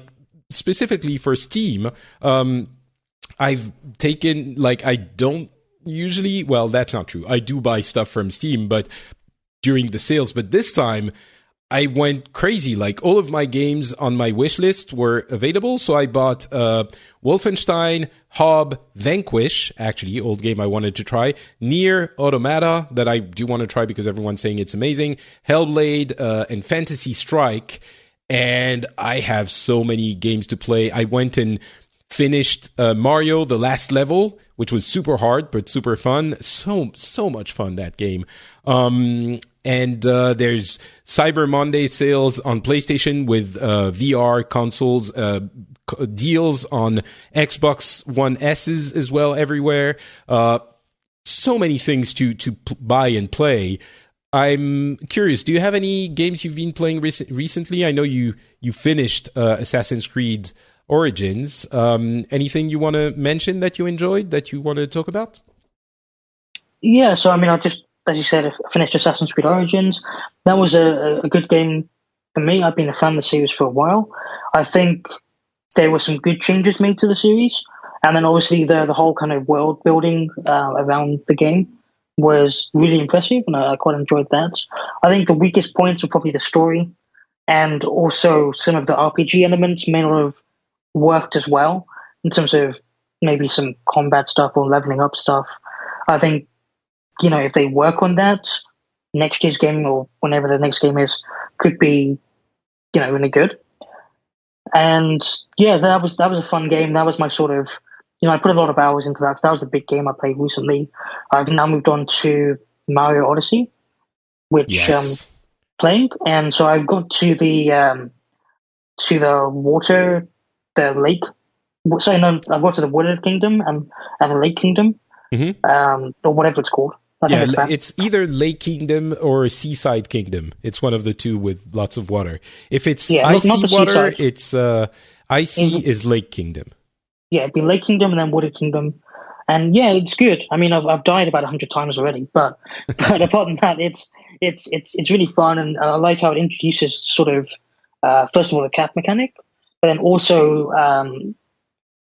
specifically for Steam, I've taken, I don't usually, well, that's not true. I do buy stuff from Steam, but during the sales. But this time, I went crazy. Like, all of my games on my wish list were available. So I bought Wolfenstein, Hob, Vanquish, actually, old game I wanted to try, Nier Automata, that I do want to try because everyone's saying it's amazing, Hellblade, and Fantasy Strike. And I have so many games to play. I went and finished Mario, the last level, which was super hard, but super fun. So much fun, that game. And there's Cyber Monday sales on PlayStation with VR consoles, deals on Xbox One S's as well everywhere. So many things to buy and play. I'm curious, do you have any games you've been playing recently? I know you finished Assassin's Creed Origins. Anything you want to mention that you enjoyed, that you want to talk about? Yeah, so I just, as you said, I finished Assassin's Creed Origins. That was a good game for me, I've been a fan of the series for a while. I think there were some good changes made to the series, and then obviously the whole kind of world building around the game was really impressive, and I quite enjoyed that. I think the weakest points were probably the story, and also some of the RPG elements may not have worked as well in terms of maybe some combat stuff or leveling up stuff. I think, if they work on that, next year's game or whenever the next game is could be, really good. And yeah, that was a fun game. That was my sort of, I put a lot of hours into that. So that was the big game I played recently. I've now moved on to Mario Odyssey, which Yes. playing, and so I've got to the water, the lake. Sorry, no, I've got to the Water Kingdom and the Lake Kingdom, or whatever it's called. I think Yeah, it's that. it's either Lake Kingdom or Seaside Kingdom. It's one of the two with lots of water. If it's not icy the water, seaside. it's icy is Lake Kingdom. Yeah, it'd be Lake Kingdom and then Water Kingdom, and yeah, it's good. I mean, I've died about 100 times already, but apart from that, it's really fun, and I like how it introduces sort of first of all the cap mechanic, but then also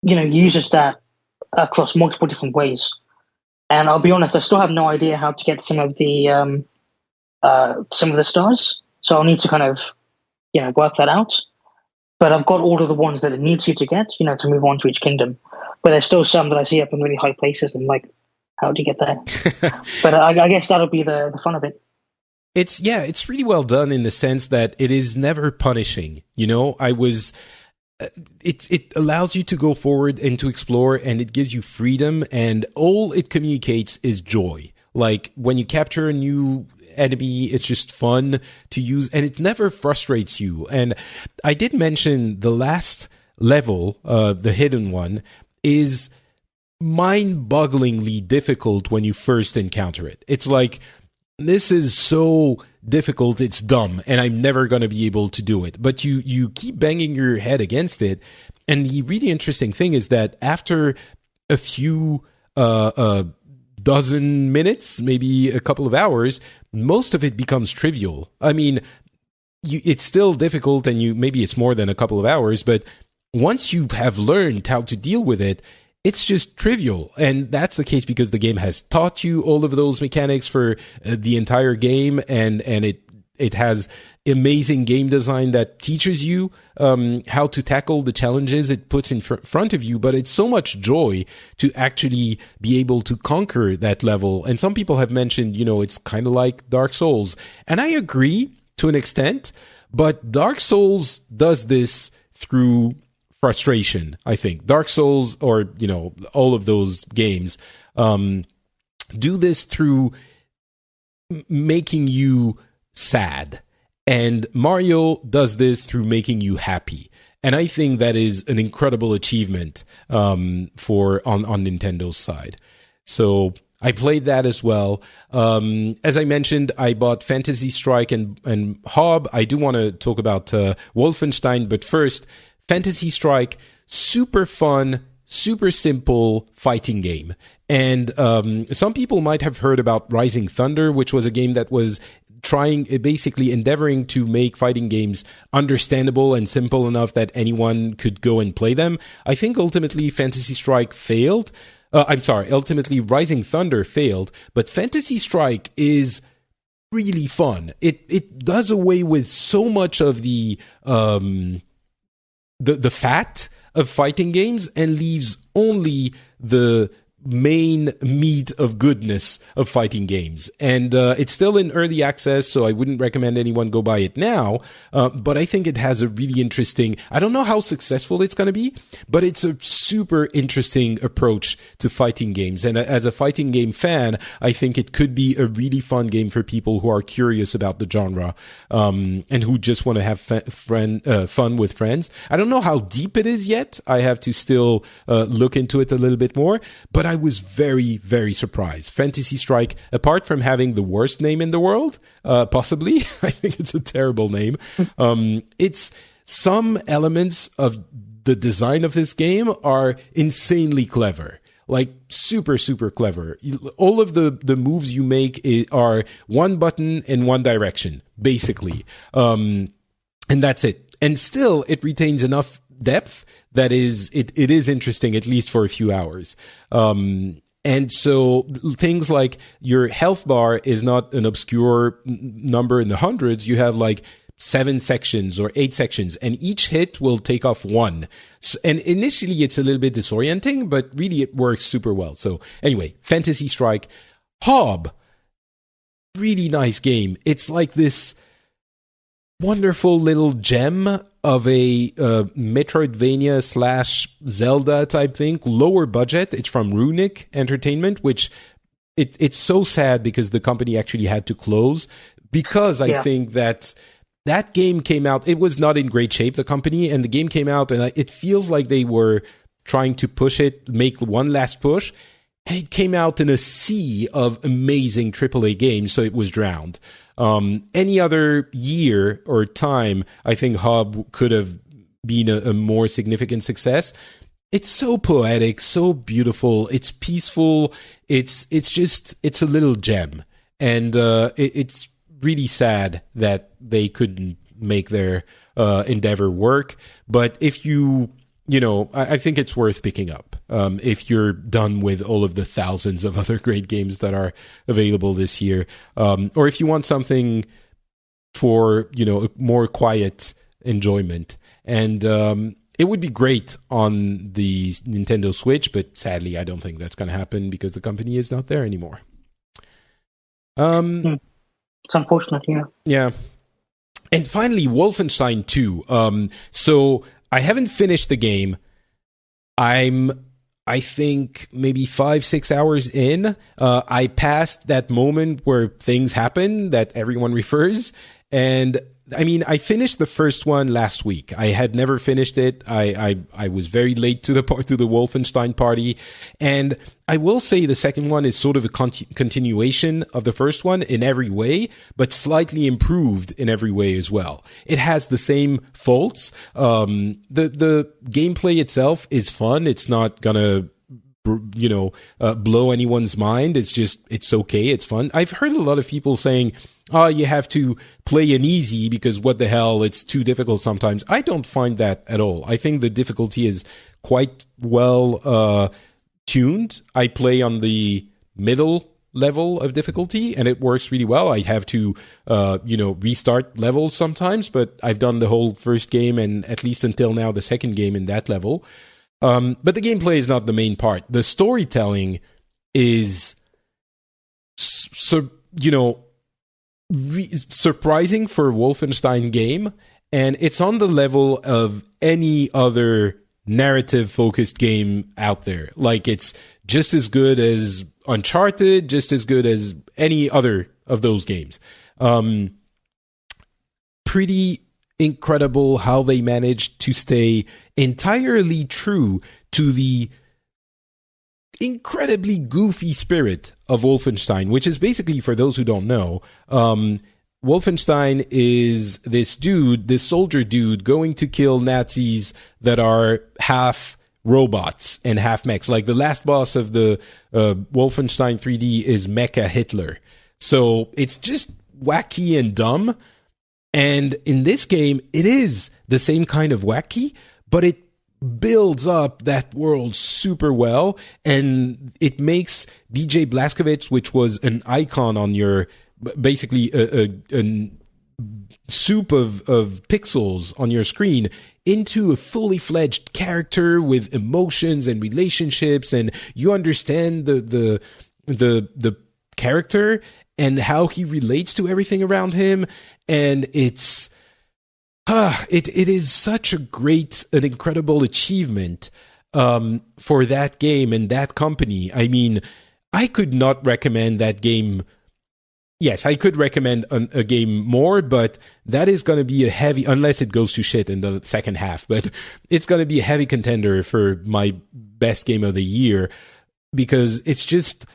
uses that across multiple different ways. And I'll be honest, I still have no idea how to get some of the stars, so I'll need to kind of work that out. But I've got all of the ones that it needs you to get, to move on to each kingdom. But there's still some that I see up in really high places, and like, how do you get there? But I guess that'll be the fun of it. It's really well done in the sense that it is never punishing. It allows you to go forward and to explore, and it gives you freedom, and all it communicates is joy. Like when you capture a new enemy, it's just fun to use, and it never frustrates you. And I did mention the last level, the hidden one, is mind-bogglingly difficult when you first encounter it. It's like, this is so difficult, it's dumb, and I'm never going to be able to do it. But you keep banging your head against it. And the really interesting thing is that after a few dozen minutes, maybe a couple of hours, most of it becomes trivial. I mean, it's still difficult, and maybe it's more than a couple of hours, but once you have learned how to deal with it, it's just trivial. And that's the case because the game has taught you all of those mechanics for the entire game, and it has amazing game design that teaches you how to tackle the challenges it puts in front of you. But it's so much joy to actually be able to conquer that level. And some people have mentioned, it's kind of like Dark Souls. And I agree to an extent, but Dark Souls does this through frustration. I think Dark Souls, or all of those games, do this through making you sad, and Mario does this through making you happy. And I think that is an incredible achievement for on Nintendo's side. So I played that as well. As I mentioned, I bought Fantasy Strike and Hob. I do want to talk about Wolfenstein, but first, Fantasy Strike, super fun, super simple fighting game. And some people might have heard about Rising Thunder, which was a game that was basically endeavoring to make fighting games understandable and simple enough that anyone could go and play them. I think ultimately Fantasy Strike failed. Ultimately Rising Thunder failed, but Fantasy Strike is really fun. It does away with so much of the fat of fighting games and leaves only the main meat of goodness of fighting games. And it's still in early access, so I wouldn't recommend anyone go buy it now. But I think it has a really interesting, I don't know how successful it's going to be, but it's a super interesting approach to fighting games. And as a fighting game fan, I think it could be a really fun game for people who are curious about the genre, and who just want to have fun with friends. I don't know how deep it is yet. I have to still look into it a little bit more, but I was very, very surprised. Fantasy Strike, apart from having the worst name in the world, possibly, I think it's a terrible name. It's some elements of the design of this game are insanely clever. Like super, super clever. All of the moves you make are one button in one direction, basically. and that's it. And still, it retains enough depth that it is interesting, at least for a few hours. And so things like your health bar is not an obscure number in the hundreds. You have like 7 sections or 8 sections, and each hit will take off 1. So, and initially it's a little bit disorienting, but really it works super well. So anyway, Fantasy Strike. Hob, really nice game. It's like this wonderful little gem of a Metroidvania / Zelda type thing, lower budget. It's from Runic Entertainment, which it's so sad because the company actually had to close, because I think that game came out, it was not in great shape, the company, and the game came out, and it feels like they were trying to push it, make one last push, and it came out in a sea of amazing AAA games, so it was drowned. Any other year or time, I think Hob could have been a more significant success. It's so poetic, so beautiful. It's peaceful. It's a little gem, and it's really sad that they couldn't make their endeavor work. But if I think it's worth picking up if you're done with all of the thousands of other great games that are available this year, or if you want something for more quiet enjoyment. And it would be great on the Nintendo Switch, but sadly, I don't think that's going to happen because the company is not there anymore. It's unfortunate, Yeah. And finally, Wolfenstein 2. So I haven't finished the game. I think maybe 5-6 hours in. I passed that moment where things happen that everyone refers. And I mean, I finished the first one last week. I had never finished it. I was very late to the Wolfenstein party. And I will say the second one is sort of a continuation of the first one in every way, but slightly improved in every way as well. It has the same faults. The gameplay itself is fun. It's not gonna blow anyone's mind. It's okay. It's fun. I've heard a lot of people saying, oh, you have to play an easy because what the hell, it's too difficult sometimes. I don't find that at all. I think the difficulty is quite well tuned. I play on the middle level of difficulty and it works really well. I have to restart levels sometimes, but I've done the whole first game and at least until now the second game in that level. But the gameplay is not the main part. The storytelling is surprising for a Wolfenstein game, and it's on the level of any other narrative-focused game out there. Like, it's just as good as Uncharted, just as good as any other of those games. Pretty incredible how they managed to stay entirely true to the incredibly goofy spirit of Wolfenstein, which is basically, for those who don't know, Wolfenstein is this soldier dude going to kill Nazis that are half robots and half mechs. Like the last boss of the Wolfenstein 3D is Mecha Hitler. So it's just wacky and dumb. And in this game, it is the same kind of wacky, but it builds up that world super well, and it makes BJ Blazkowicz, which was an icon on your, basically a soup of pixels on your screen, into a fully fledged character with emotions and relationships, and you understand the character and how he relates to everything around him, and it is such an incredible achievement for that game and that company. I mean, I could not recommend that game. Yes, I could recommend a game more, but that is going to be a heavy, unless it goes to shit in the second half, but it's going to be a heavy contender for my best game of the year, because it's just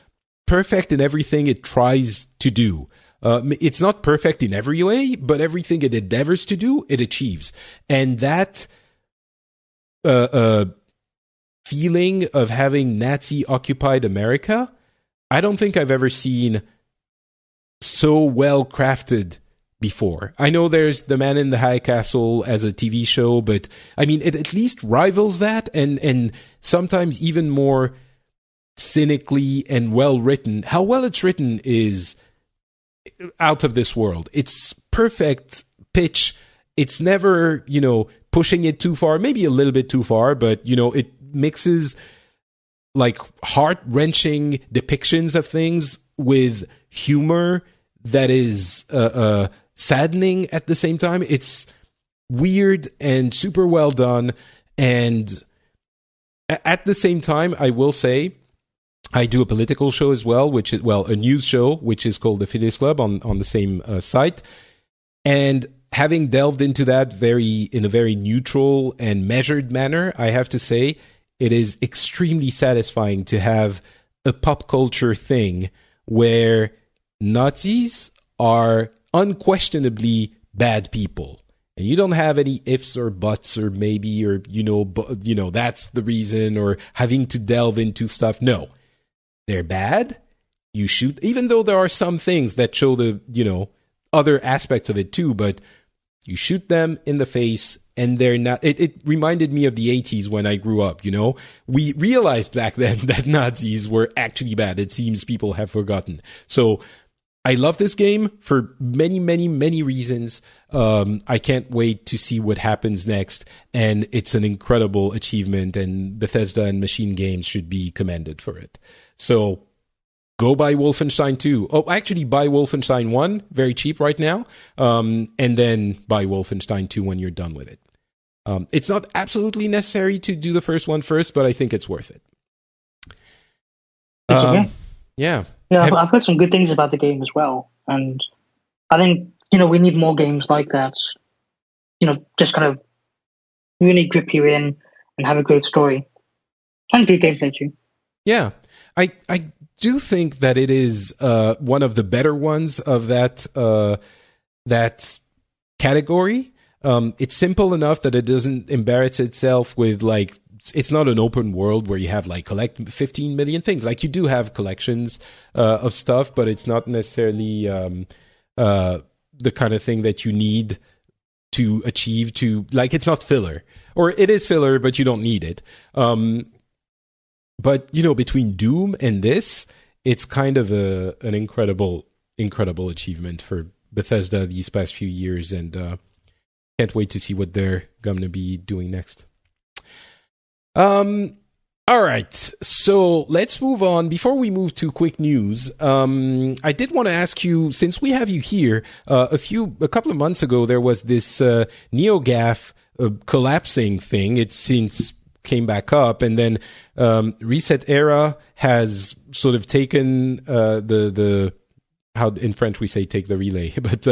perfect in everything it tries to do. It's not perfect in every way, but everything it endeavors to do, it achieves. And that feeling of having Nazi-occupied America, I don't think I've ever seen so well-crafted before. I know there's The Man in the High Castle as a TV show, but I mean, it at least rivals that, and sometimes even more cynically and well written. How well it's written is out of this world. It's perfect pitch. It's never, pushing it too far, maybe a little bit too far, but, it mixes like heart-wrenching depictions of things with humor that is saddening at the same time. It's weird and super well done. And at the same time, I will say, I do a political show as well, which is, a news show, which is called the Phileas Club on the same site. And having delved into that in a very neutral and measured manner, I have to say, it is extremely satisfying to have a pop culture thing where Nazis are unquestionably bad people. And you don't have any ifs or buts or maybe or, that's the reason or having to delve into stuff. No, they're bad. You shoot, even though there are some things that show the, other aspects of it too, but you shoot them in the face and they're not. It reminded me of the 80s when I grew up, We realized back then that Nazis were actually bad. It seems people have forgotten. So I love this game for many, many, many reasons. I can't wait to see what happens next. And it's an incredible achievement, and Bethesda and Machine Games should be commended for it. So go buy Wolfenstein 2. Oh, actually buy Wolfenstein 1, very cheap right now. And then buy Wolfenstein 2 when you're done with it. It's not absolutely necessary to do the first one first, but I think it's worth it. Yeah. Yeah, I've heard some good things about the game as well. And I think, we need more games like that. Just kind of really grip you in and have a great story. And good gameplay too. Yeah. I do think that it is one of the better ones of that category. It's simple enough that it doesn't embarrass itself with it's not an open world where you have collect 15 million things. You do have collections of stuff, but it's not necessarily the kind of thing that you need to achieve it's not filler, or it is filler, but you don't need it. But between Doom and this, it's kind of an incredible achievement for Bethesda these past few years, and can't wait to see what they're going to be doing next. All right, so let's move on. Before we move to quick news, I did want to ask you, since we have you here, a couple of months ago, there was this NeoGAF collapsing thing. It since came back up, and then Reset Era has sort of taken the how in French we say take the relay, but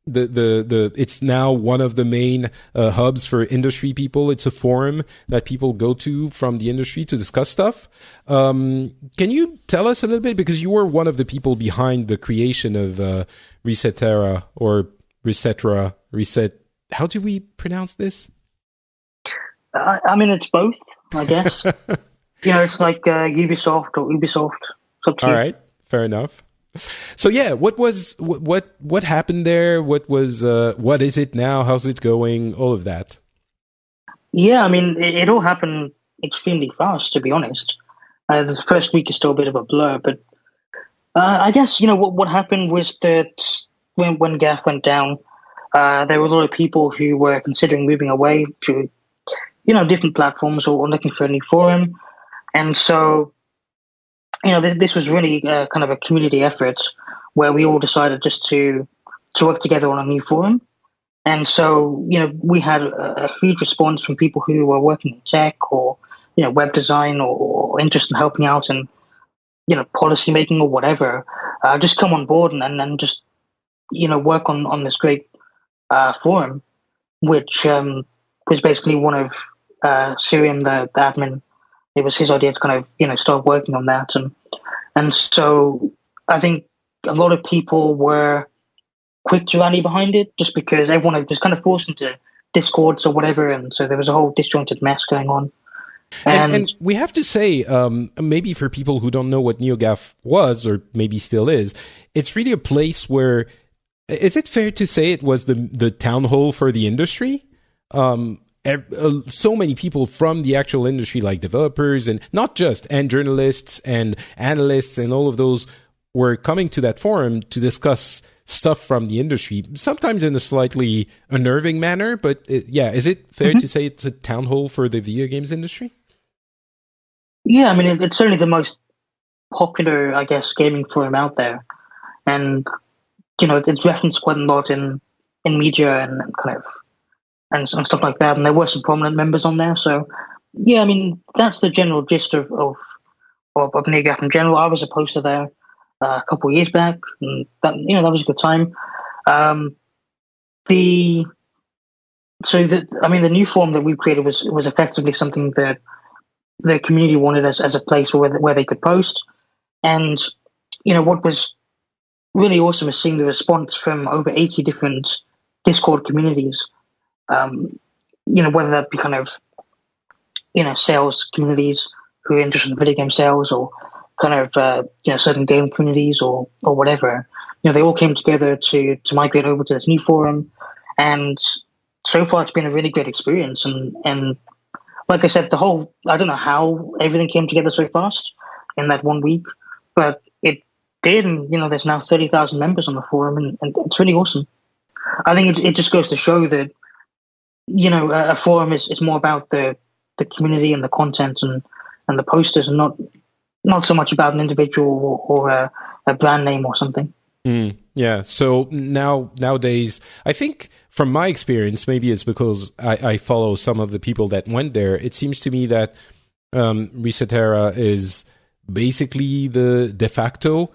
the it's now one of the main hubs for industry people. It's a forum that people go to from the industry to discuss stuff. Can you tell us a little bit, because you were one of the people behind the creation of Resetera or Resetera, how do we pronounce this? I mean, it's both, I guess. It's like Ubisoft or Ubisoft. All right, fair enough. So yeah, what happened there? What is it now? How's it going? All of that. Yeah, I mean, it all happened extremely fast, to be honest. The first week is still a bit of a blur, but I guess what happened was that when GAF went down, there were a lot of people who were considering moving away to different platforms or looking for a new forum, and so. This was really kind of a community effort where we all decided just to work together on a new forum. And so, we had a huge response from people who were working in tech or, web design or interested in helping out and, policy making or whatever. Just come on board and then just, work on this great forum, which was basically one of Sirium, the admin. It was his idea to kind of, start working on that. And so I think a lot of people were quick to rally behind it just because everyone was kind of forced into Discords or whatever. And so there was a whole disjointed mess going on. And we have to say, maybe for people who don't know what NeoGAF was or maybe still is, it's really a place where Is it fair to say it was the town hall for the industry? So many people from the actual industry, like developers and not just, and journalists and analysts and all of those, were coming to that forum to discuss stuff from the industry, sometimes in a slightly unnerving manner. But is it fair to say it's a town hall for the video games industry? Yeah, I mean, it's certainly the most popular, I guess, gaming forum out there. And, it's referenced quite a lot in media and kind of and stuff like that. And there were some prominent members on there. So, yeah, I mean, that's the general gist of NeoGAF in general. I was a poster there a couple of years back, and that was a good time. The new form that we created was effectively something that the community wanted as a place where they could post. And, what was really awesome is seeing the response from over 80 different Discord communities. Whether that be kind of, sales communities who are interested in video game sales, or kind of, certain game communities or whatever. They all came together to migrate over to this new forum. And so far it's been a really great experience. And like I said, I don't know how everything came together so fast in that 1 week, but it did. And, there's now 30,000 members on the forum, and it's really awesome. I think it just goes to show that, a forum is more about the community and the content and the posters, and not so much about an individual or a brand name or something. Yeah. So nowadays, I think from my experience, maybe it's because I follow some of the people that went there. It seems to me that Resetera is basically the de facto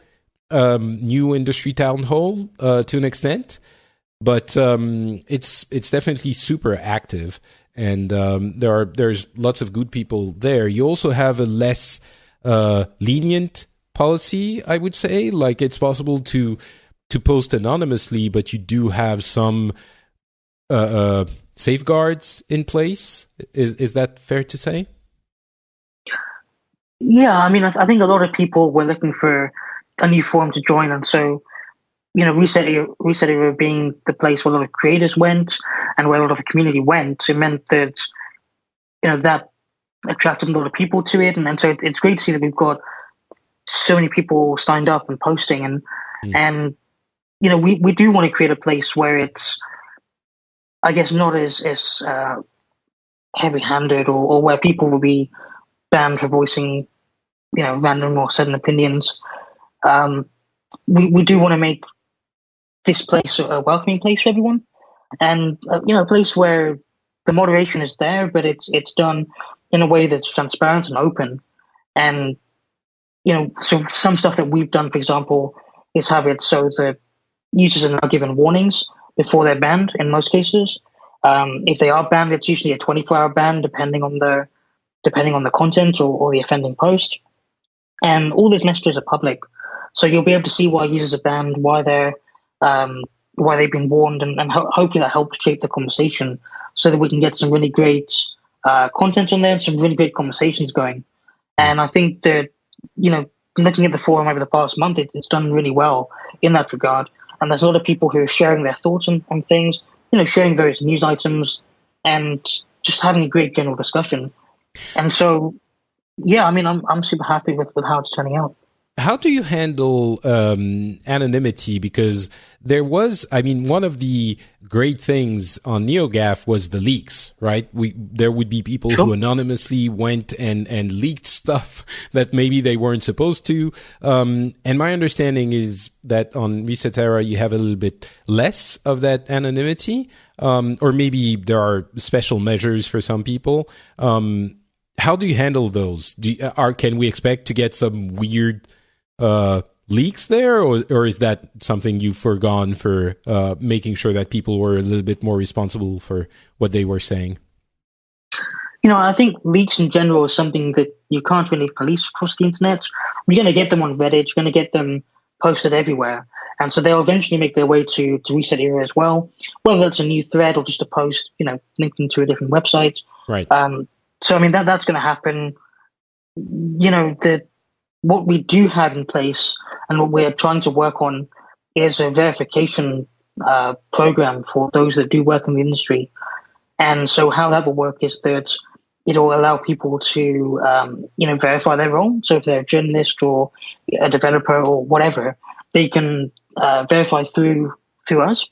new industry town hall to an extent, but it's definitely super active, and there's lots of good people there. You also have a less lenient policy, I would say. Like, it's possible to post anonymously, but you do have some safeguards in place. Is that fair to say? Yeah, I mean, I think a lot of people were looking for a new forum to join, and so Resetera being the place where a lot of creators went and where a lot of the community went, it meant that that attracted a lot of people to it, and so it's great to see that we've got so many people signed up and posting, and we do want to create a place where it's, I guess, not as heavy-handed, or where people will be banned for voicing random or sudden opinions. We do want to make this place a welcoming place for everyone, and a place where the moderation is there, but it's done in a way that's transparent and open. And so some stuff that we've done, for example, is have it so that users are now given warnings before they're banned. In most cases, if they are banned, it's usually a 24-hour ban, depending on the content or the offending post. And all these messages are public, so you'll be able to see why users are banned, why they've been warned, and hopefully that helps shape the conversation so that we can get some really great content on there and some really great conversations going. And I think that, looking at the forum over the past month, it's done really well in that regard. And there's a lot of people who are sharing their thoughts on things, sharing various news items, and just having a great general discussion. And so, yeah, I mean, I'm super happy with how it's turning out. How do you handle anonymity? Because there was, one of the great things on NeoGAF was the leaks, right? There would be people who anonymously went and leaked stuff that maybe they weren't supposed to. And my understanding is that on Resetera, you have a little bit less of that anonymity, or maybe there are special measures for some people. How do you handle those? Can we expect to get some weird leaks there, or is that something you've foregone for making sure that people were a little bit more responsible for what they were saying? I think leaks in general is something that you can't really police across the internet. You're going to get them on Reddit, you're going to get them posted everywhere, and so they'll eventually make their way to Resetera as well, whether that's a new thread or just a post, linking to a different website. Right. So, I mean, that's going to happen. What we do have in place and what we're trying to work on is a verification program for those that do work in the industry. And so how that will work is that it'll allow people to, verify their role. So if they're a journalist or a developer or whatever, they can verify through us,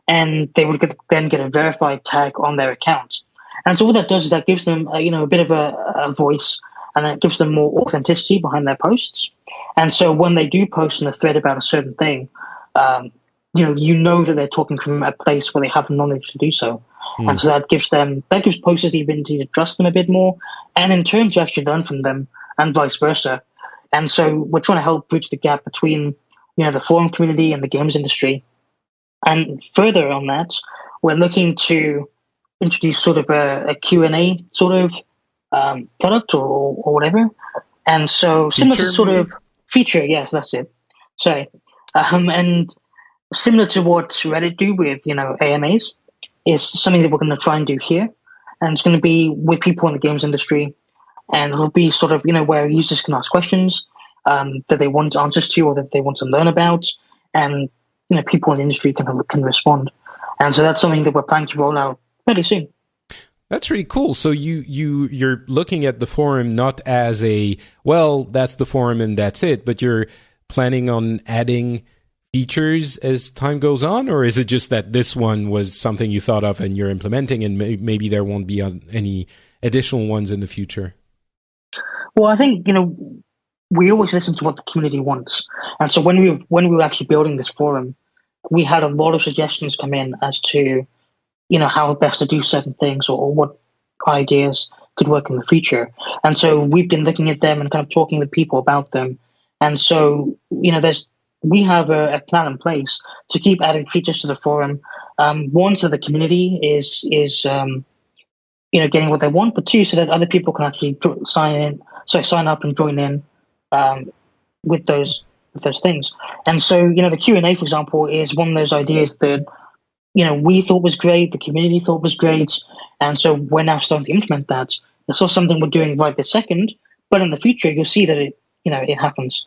and they would then get a verified tag on their account. And so what that does is that gives them, a bit of a voice, and that gives them more authenticity behind their posts. And so when they do post in a thread about a certain thing, that they're talking from a place where they have the knowledge to do so. And so that gives posters the ability to trust them a bit more, and in turn to actually learn from them, and vice versa. And so we're trying to help bridge the gap between, the forum community and the games industry. And further on that, we're looking to introduce sort of a Q&A sort of product or whatever. And so similar to sort of feature, yes, that's it. Sorry. And similar to what Reddit do with, AMAs, is something that we're going to try and do here. And it's going to be with people in the games industry. And it'll be sort of, where users can ask questions that they want answers to or that they want to learn about. And, people in the industry can respond. And so that's something that we're planning to roll out pretty soon. That's really cool. So you're looking at the forum not as that's the forum and that's it, but you're planning on adding features as time goes on, or is it just that this one was something you thought of and you're implementing, and maybe there won't be any additional ones in the future? Well, I think we always listen to what the community wants, and so when we were actually building this forum, we had a lot of suggestions come in as to how best to do certain things or what ideas could work in the future, and so we've been looking at them and kind of talking with people about them, and so we have a plan in place to keep adding features to the forum. One, so the community is getting what they want, but two, so that other people can actually sign up and join in with those things. And so, the Q&A, for example, is one of those ideas that we thought was great, the community thought was great, and so we're now starting to implement that. It's not something we're doing right this second, but in the future, you'll see that it happens.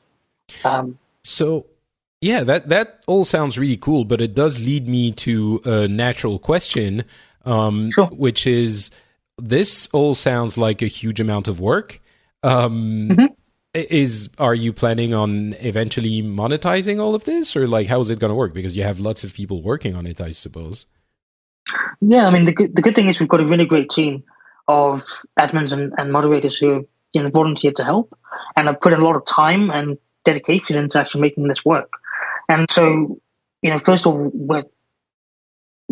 Yeah, that all sounds really cool, but it does lead me to a natural question, Sure. which is, this all sounds like a huge amount of work. Are you planning on eventually monetizing all of this, or how is it going to work? Because you have lots of people working on it, I suppose. Yeah, I mean, the good thing is we've got a really great team of admins and moderators who have volunteered to help, and have put a lot of time and dedication into actually making this work. And so, first of all,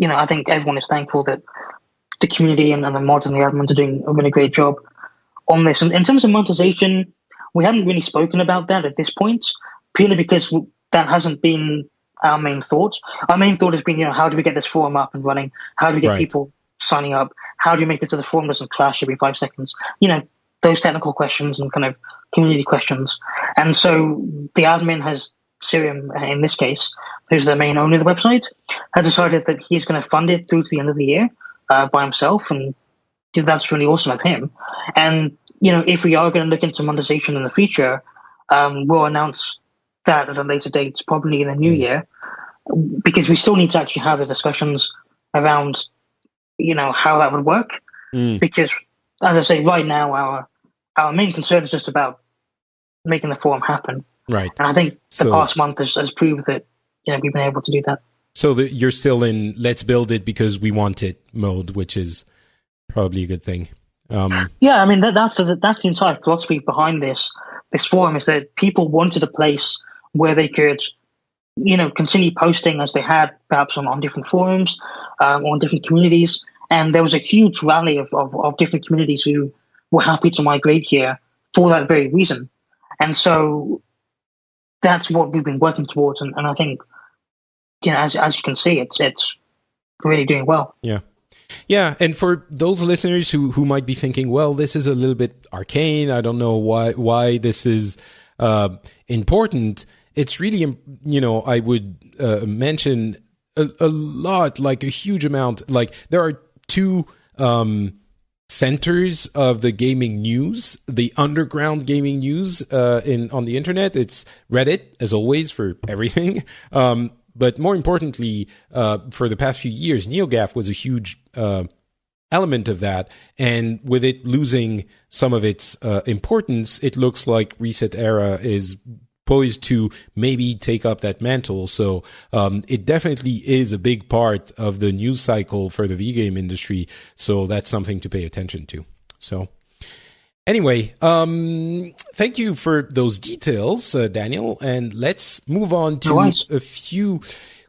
I think everyone is thankful that the community and the mods and the admins are doing a really great job on this. And in terms of monetization, we haven't really spoken about that at this point, purely because that hasn't been our main thought. Our main thought has been, how do we get this forum up and running? How do we get people signing up? How do you make it so the forum doesn't crash every 5 seconds? Those technical questions and kind of community questions. And so the admin Sirium, in this case, who's the main owner of the website, has decided that he's going to fund it through to the end of the year by himself, and that's really awesome of him. And if we are going to look into monetization in the future, we'll announce that at a later date, probably in the new year, because we still need to actually have the discussions around how that would work. Because, as I say, right now our main concern is just about making the forum happen. Right. And I think the past month has proved that we've been able to do that. So you're still in let's build it because we want it mode, which is probably a good thing. Yeah, I mean that's the entire philosophy behind this forum, is that people wanted a place where they could continue posting as they had perhaps on different forums, on different communities, and there was a huge rally of different communities who were happy to migrate here for that very reason. And so that's what we've been working towards, and I think as you can see, it's really doing well. Yeah, and for those listeners who might be thinking, well, this is a little bit arcane, I don't know why this is important. It's really, I would mention a lot, like a huge amount. Like there are two centers of the gaming news, the underground gaming news on the internet. It's Reddit, as always, for everything. But more importantly, for the past few years, NeoGAF was a huge element of that. And with it losing some of its importance, it looks like Reset Era is poised to maybe take up that mantle. So it definitely is a big part of the news cycle for the V-game industry. So that's something to pay attention to. So anyway, thank you for those details, Daniel. And let's move on to a few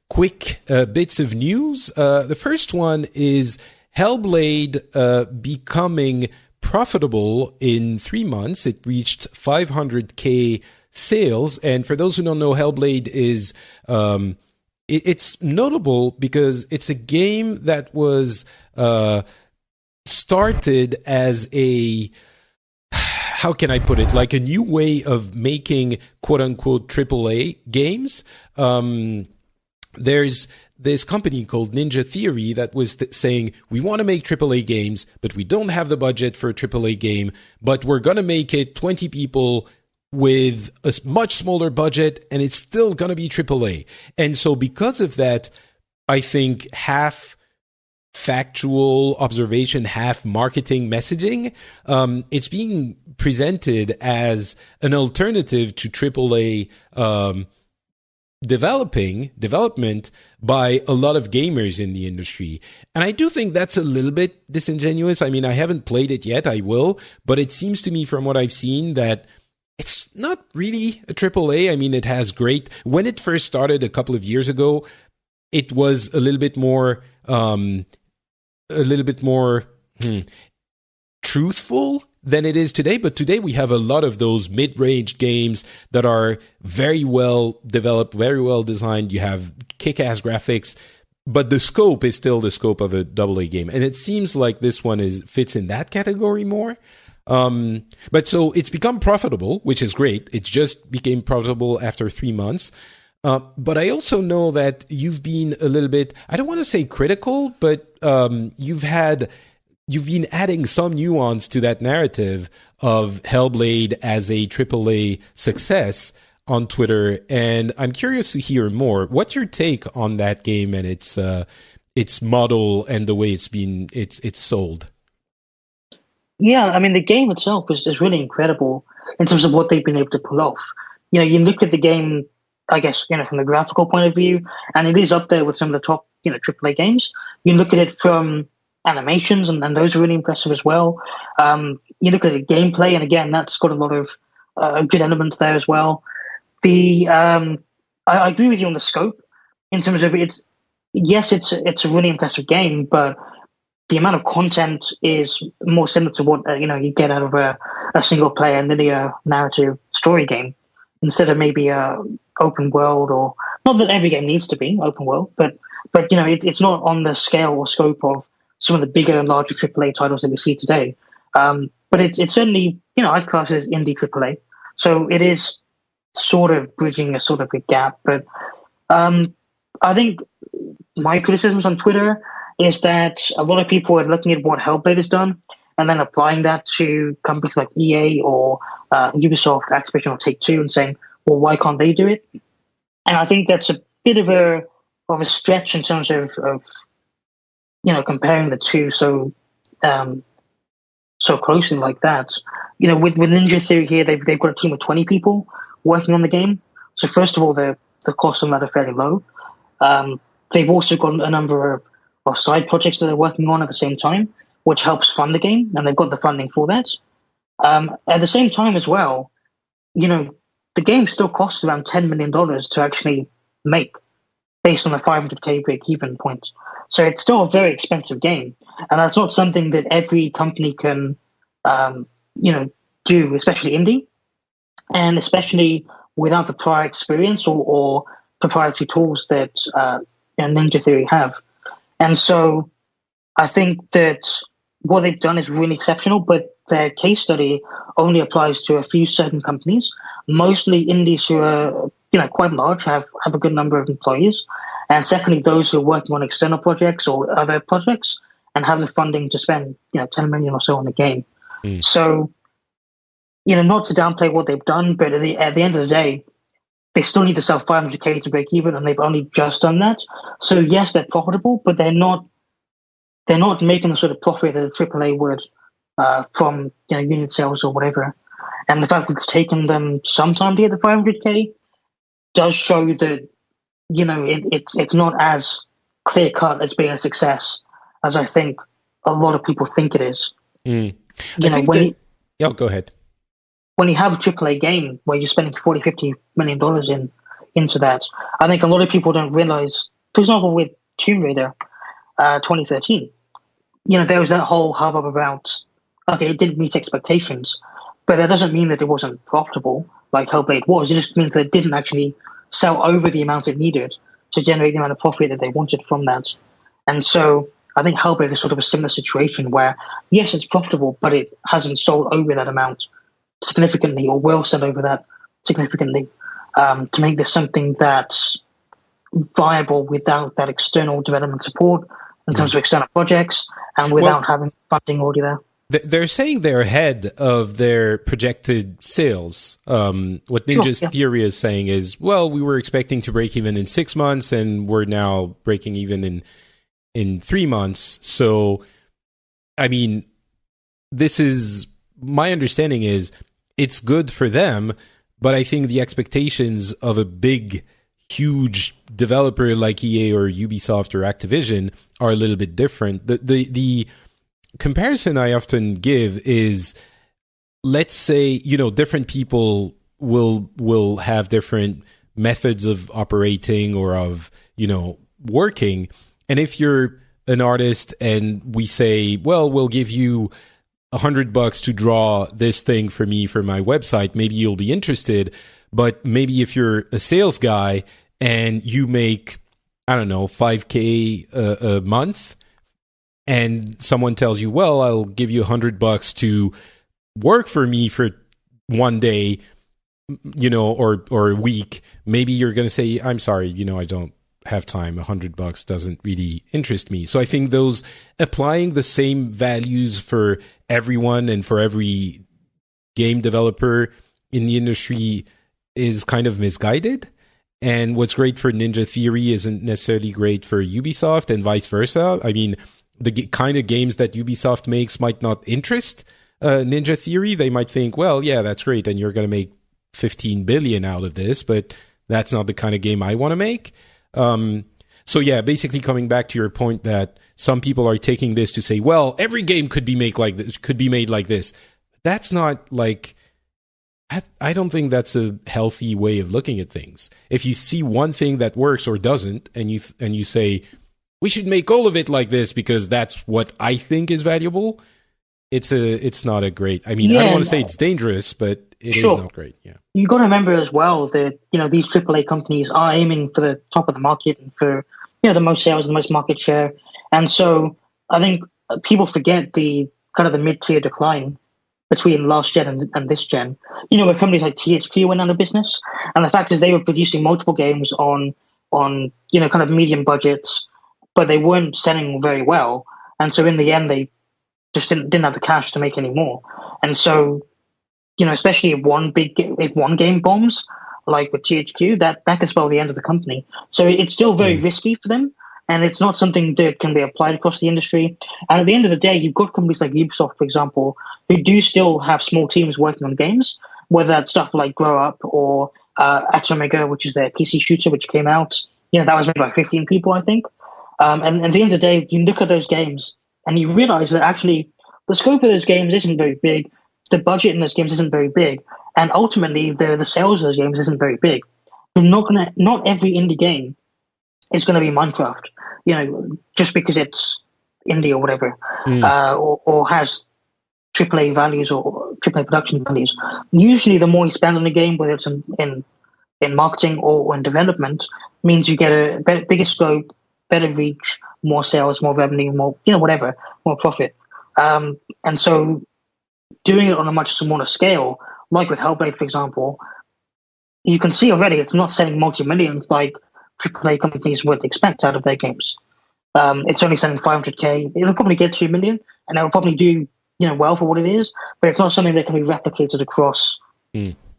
quick bits of news. The first one is Hellblade becoming profitable in 3 months. It reached 500K sales. And for those who don't know, Hellblade is it's notable because it's a game that was started as a, how can I put it, like a new way of making quote unquote AAA games. There's this company called Ninja Theory that was saying, we want to make AAA games, but we don't have the budget for a AAA game, but we're going to make it 20 people with a much smaller budget, and it's still going to be AAA. And so because of that, I think half factual observation, half marketing messaging, it's being presented as an alternative to AAA development by a lot of gamers in the industry. And I do think that's a little bit disingenuous. I mean, I haven't played it yet. I will. But it seems to me from what I've seen that it's not really a AAA. I mean, it has great... When it first started a couple of years ago, it was a little bit more... truthful than it is today. But today we have a lot of those mid-range games that are very well developed, very well designed. You have kick-ass graphics, but the scope is still the scope of a AA game. And it seems like this one fits in that category more. But so it's become profitable, which is great. It just became profitable after 3 months. But I also know that you've been a little bit, I don't want to say critical, but you've been adding some nuance to that narrative of Hellblade as a AAA success on Twitter. And I'm curious to hear more. What's your take on that game and its model and the way it's sold? Yeah, I mean, the game itself is really incredible in terms of what they've been able to pull off. You know, you look at the game, I guess, you know, from the graphical point of view, and it is up there with some of the top, you know, AAA games. You look at it from animations, and those are really impressive as well. You look at the gameplay, and again, that's got a lot of good elements there as well. I agree with you on the scope in terms of it's a really impressive game, but the amount of content is more similar to what you get out of a single player linear narrative story game instead of maybe a open world, or not that every game needs to be open world, but you know it's not on the scale or scope of some of the bigger and larger AAA titles that we see today. But it's certainly, you know, I'd class it as indie AAA, so it is sort of bridging a sort of a gap. But I think my criticisms on Twitter is that a lot of people are looking at what Hellblade has done and then applying that to companies like EA or Ubisoft, Activision, or Take-Two, and saying, well, why can't they do it? And I think that's a bit of a stretch in terms of you know, comparing the two so closely like that. You know, with Ninja Theory here, they've got a team of 20 people working on the game. So first of all, the costs on that are fairly low. They've also got a number of side projects that they're working on at the same time, which helps fund the game, and they've got the funding for that. At the same time as well, you know, the game still costs around $10 million to actually make, based on a 500K break-even point. So it's still a very expensive game, and that's not something that every company can, you know, do, especially indie, and especially without the prior experience or proprietary tools that Ninja Theory have. And so I think that what they've done is really exceptional, but their case study only applies to a few certain companies, mostly indies who are, you know, quite large, have a good number of employees. And secondly, those who are working on external projects or other projects and have the funding to spend, you know, 10 million or so on the game. So, you know, not to downplay what they've done, but at the end of the day, they still need to sell 500K to break even, and they've only just done that. So yes, they're profitable, but they're not making the sort of profit that a AAA would from unit sales or whatever. And the fact that it's taken them some time to get to 500K does show that it's not as clear cut as being a success as I think a lot of people think it is. I think go ahead. When you have a AAA game where you're spending $40-50 million into that, I think a lot of people don't realize. For example, with Tomb Raider 2013, there was that whole hubbub about, okay, it didn't meet expectations, but that doesn't mean that it wasn't profitable like Hellblade was. It just means that it didn't actually sell over the amount it needed to generate the amount of profit that they wanted from that. And so I think Hellblade is sort of a similar situation where, yes, it's profitable, but it hasn't sold over that amount significantly, or will sell over that significantly, to make this something that's viable without that external development support in terms of external projects, and without having funding already there. They're saying they're ahead of their projected sales. What Ninja's Theory is saying is, well, we were expecting to break even in 6 months, and we're now breaking even in 3 months. So, I mean, this is, my understanding is, it's good for them, but I think the expectations of a big, huge developer like EA or Ubisoft or Activision are a little bit different. The comparison I often give is, let's say, different people will have different methods of operating or of, working. And if you're an artist and we say, well, we'll give you $100 to draw this thing for me for my website, maybe you'll be interested. But maybe if you're a sales guy and you make, I don't know, $5K a month, and someone tells you, well, I'll give you $100 to work for me for one day, or a week, maybe you're going to say, I'm sorry, I don't have time. $100 doesn't really interest me. So I think those applying the same values for everyone and for every game developer in the industry is kind of misguided. And what's great for Ninja Theory isn't necessarily great for Ubisoft, and vice versa. I mean, the kind of games that Ubisoft makes might not interest Ninja Theory. They might think, well, yeah, that's great, and you're going to make 15 billion out of this, but that's not the kind of game I want to make. So yeah, basically coming back to your point that some people are taking this to say, well, every game could be made like this. That's not like, I don't think that's a healthy way of looking at things. If you see one thing that works or doesn't, and you say, we should make all of it like this because that's what I think is valuable, it's not a great, I mean, I don't want to say it's dangerous, but it is not great. Yeah. You've got to remember as well that, these AAA companies are aiming for the top of the market and for, the most sales and the most market share. And so I think people forget the kind of the mid-tier decline between last gen and this gen. Where companies like THQ went out of business. And the fact is they were producing multiple games on kind of medium budgets, but they weren't selling very well. And so in the end, they just didn't have the cash to make any more. And so, especially if one game bombs, like with THQ, that can spell the end of the company. So it's still very risky for them, and it's not something that can be applied across the industry. And at the end of the day, you've got companies like Ubisoft, for example, who do still have small teams working on games, whether that's stuff like Grow Up or Omega, which is their PC shooter, which came out. That was made by 15 people, I think. And at the end of the day, you look at those games and you realize that actually the scope of those games isn't very big. The budget in those games isn't very big. And ultimately, the sales of those games isn't very big. Not every indie game is going to be Minecraft, just because it's indie or whatever, or has AAA values or AAA production values. Usually, the more you spend on the game, whether it's in marketing or in development, means you get a bigger scope, better reach, more sales, more revenue, more, whatever, more profit. And so doing it on a much smaller scale, like with Hellblade, for example, you can see already it's not selling multi-millions like AAA companies would expect out of their games. It's only selling 500K. It'll probably get 2 million, and it'll probably do well for what it is, but it's not something that can be replicated across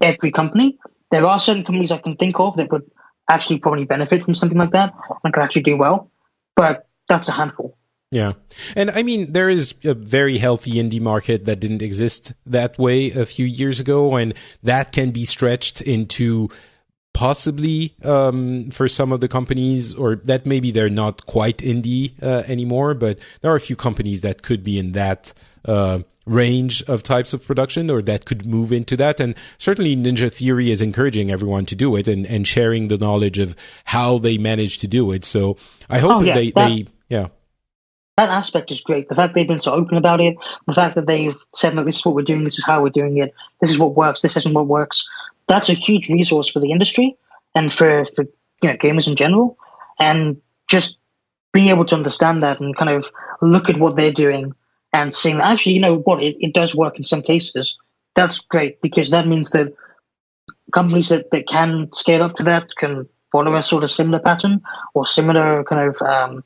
every company. there are certain companies I can think of that would actually probably benefit from something like that and could actually do well, but that's a handful. Yeah. And I mean, there is a very healthy indie market that didn't exist that way a few years ago, and that can be stretched into possibly for some of the companies, or that maybe they're not quite indie anymore, but there are a few companies that could be in that range of types of production, or that could move into that. And certainly Ninja Theory is encouraging everyone to do it and sharing the knowledge of how they manage to do it. So I hope that aspect is great. The fact they've been so open about it, the fact that they've said, "Look, this is what we're doing, this is how we're doing it, this is what works, this isn't what works." That's a huge resource for the industry and for gamers in general. And just being able to understand that and kind of look at what they're doing and seeing, actually, you know what, it does work in some cases. That's great, because that means that companies that can scale up to that can follow a sort of similar pattern or similar kind of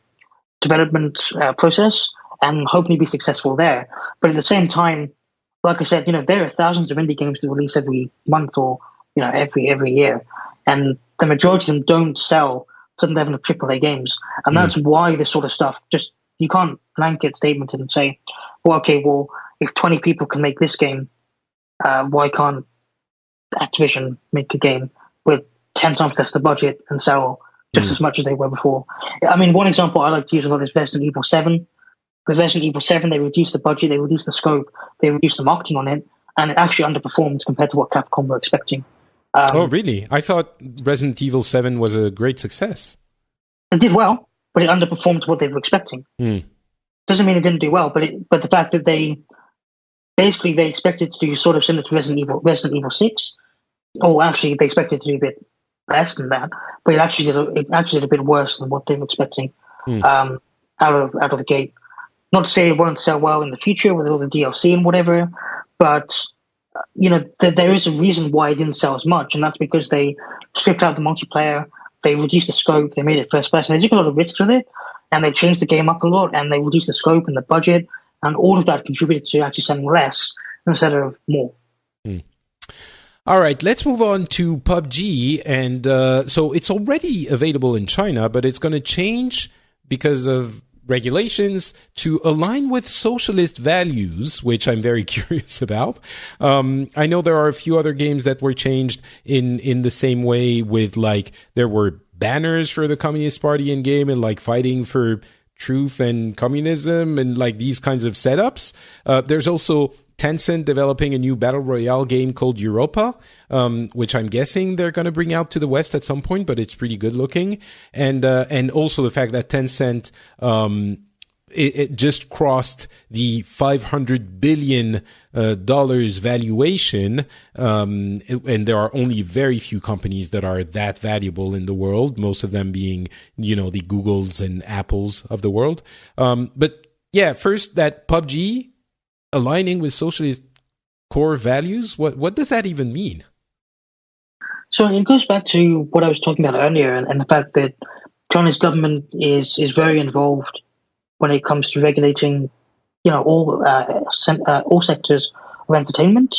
development process and hopefully be successful there. But at the same time, like I said, there are thousands of indie games that release every month or every year, and the majority of them don't sell to the level of AAA games, and that's why this sort of stuff, just, you can't blanket statement it and say, well, if 20 people can make this game, why can't Activision make a game with 10 times less the budget and sell just as much as they were before? I mean, one example I like to use a lot is Resident Evil 7. With Resident Evil 7, they reduced the budget, they reduced the scope, they reduced the marketing on it, and it actually underperformed compared to what Capcom were expecting. Oh, really? I thought Resident Evil 7 was a great success. It did well, but it underperformed what they were expecting. Doesn't mean it didn't do well, but the fact that they expected to do sort of similar to Resident Evil 6, or actually they expected to do a bit less than that, but it actually did a bit worse than what they were expecting out of the gate. Not to say it won't sell well in the future with all the DLC and whatever, but there is a reason why it didn't sell as much, and that's because they stripped out the multiplayer, they reduced the scope, they made it first person, they took a lot of risks with it, and they changed the game up a lot, and they reduced the scope and the budget, and all of that contributed to actually selling less instead of more. All right, let's move on to PUBG. And so it's already available in China, but it's going to change because of regulations to align with socialist values, which I'm very curious about. I know there are a few other games that were changed in the same way, with there were banners for the Communist Party in game and fighting for truth and communism and these kinds of setups. There's also Tencent developing a new battle royale game called Europa, which I'm guessing they're going to bring out to the West at some point, but it's pretty good looking. And also the fact that Tencent, it just crossed the $500 billion valuation. And there are only very few companies that are that valuable in the world, most of them being, the Googles and Apples of the world. But yeah, first, that PUBG aligning with socialist core values, what does that even mean? So it goes back to what I was talking about earlier, and the fact that China's government is very involved when it comes to regulating, all sectors of entertainment.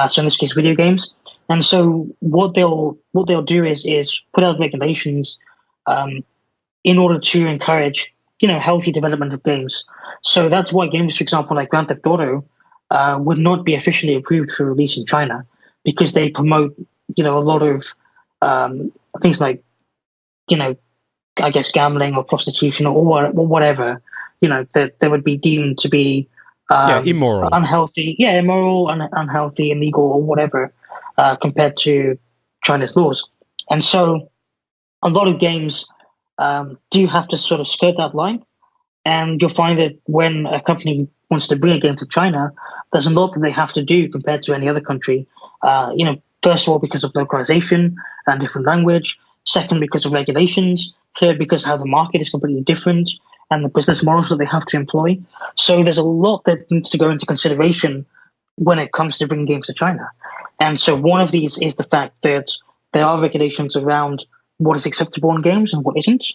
So in this case, video games. And so what they'll do is put out regulations in order to encourage healthy development of games. So that's why games, for example, like Grand Theft Auto, would not be officially approved for release in China, because they promote, a lot of things like, I guess gambling or prostitution or whatever, that would be deemed to be immoral, unhealthy, unhealthy, illegal, or whatever, compared to China's laws. And so a lot of games do have to sort of skirt that line. And you'll find that when a company wants to bring a game to China, there's a lot that they have to do compared to any other country. First of all, because of localization and different language. Second, because of regulations. Third, because how the market is completely different and the business models that they have to employ. So there's a lot that needs to go into consideration when it comes to bringing games to China. And so one of these is the fact that there are regulations around what is acceptable in games and what isn't.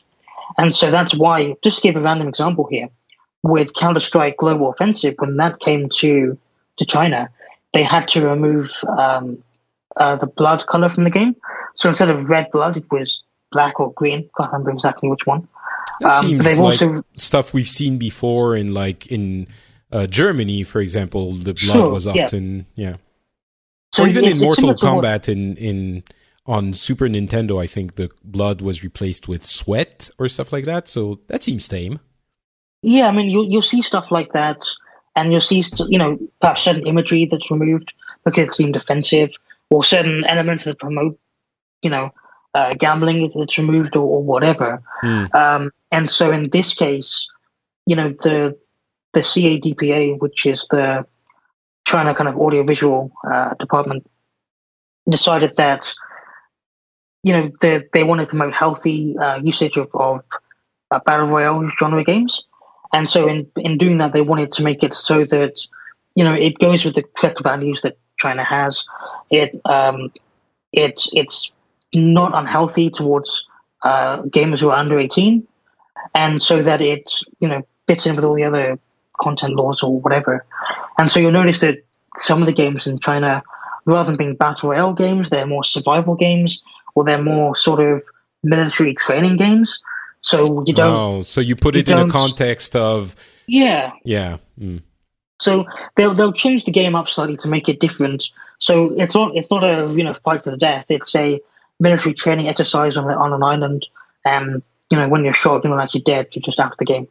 And so that's why, just to give a random example here, with Counter-Strike Global Offensive, when that came to China, they had to remove the blood color from the game. So instead of red blood, it was black or green. Can't remember exactly which one. That But seems they've like also stuff we've seen before in Germany, for example. The blood sure, was yeah. often So or even in it's Mortal similar to what, Kombat in on Super Nintendo. I think the blood was replaced with sweat or stuff like that. So that seems tame. yeah. I mean, you'll see stuff like that, and you'll see perhaps certain imagery that's removed because it seemed offensive, or certain elements that promote you know gambling that's removed or whatever. Hmm. And so in this case, the CADPA, which is the China kind of audiovisual department, decided that they want to promote healthy usage of battle royale genre games, and so in doing that, they wanted to make it so that it goes with the correct values that China has. It's not unhealthy towards gamers who are under 18, and so that it fits in with all the other content laws or whatever. And so you'll notice that some of the games in China, rather than being battle royale games, they're more survival games, or they're more sort of military training games. So So you put it in a context of yeah. Mm. So they'll change the game up slightly to make it different. So it's not a fight to the death. It's a military training exercise on an island, and when you're shot, you're not actually dead. You're just out of the game.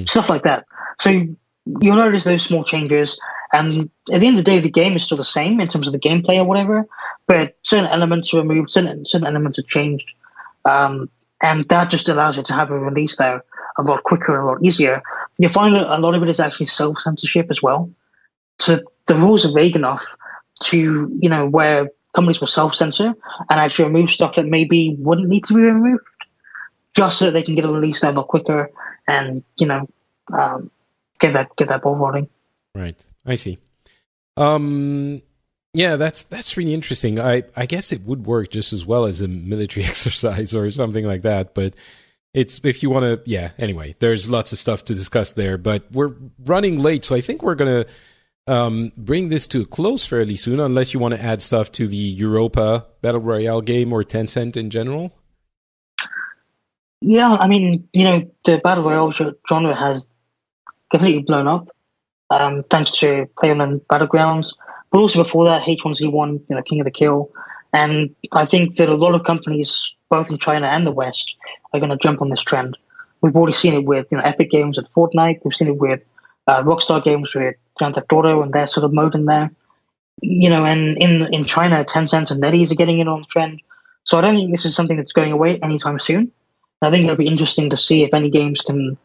Stuff like that. So you'll notice those small changes, and at the end of the day, the game is still the same in terms of the gameplay or whatever. But certain elements are removed, certain elements are changed, and that just allows you to have a release there a lot quicker, a lot easier. You find that a lot of it is actually self-censorship as well. So the rules are vague enough to, where companies will self-censor and actually remove stuff that maybe wouldn't need to be removed, just so that they can get a release there a lot quicker and, get that ball rolling. Right. I see. Yeah, that's really interesting. I guess it would work just as well as a military exercise or something like that, but it's if you want to, anyway, there's lots of stuff to discuss there, but we're running late, so I think we're going to bring this to a close fairly soon, unless you want to add stuff to the Europa Battle Royale game or Tencent in general. Yeah, I mean, the Battle Royale genre has completely blown up, thanks to PlayerUnknown's Battlegrounds, but also before that, H1Z1, King of the Kill. And I think that a lot of companies, both in China and the West, are going to jump on this trend. We've already seen it with Epic Games at Fortnite. We've seen it with Rockstar Games with Grand Theft Auto and their sort of mode in there. And in China, Tencent and NetEase are getting in on the trend. So I don't think this is something that's going away anytime soon. I think it'll be interesting to see if any games can,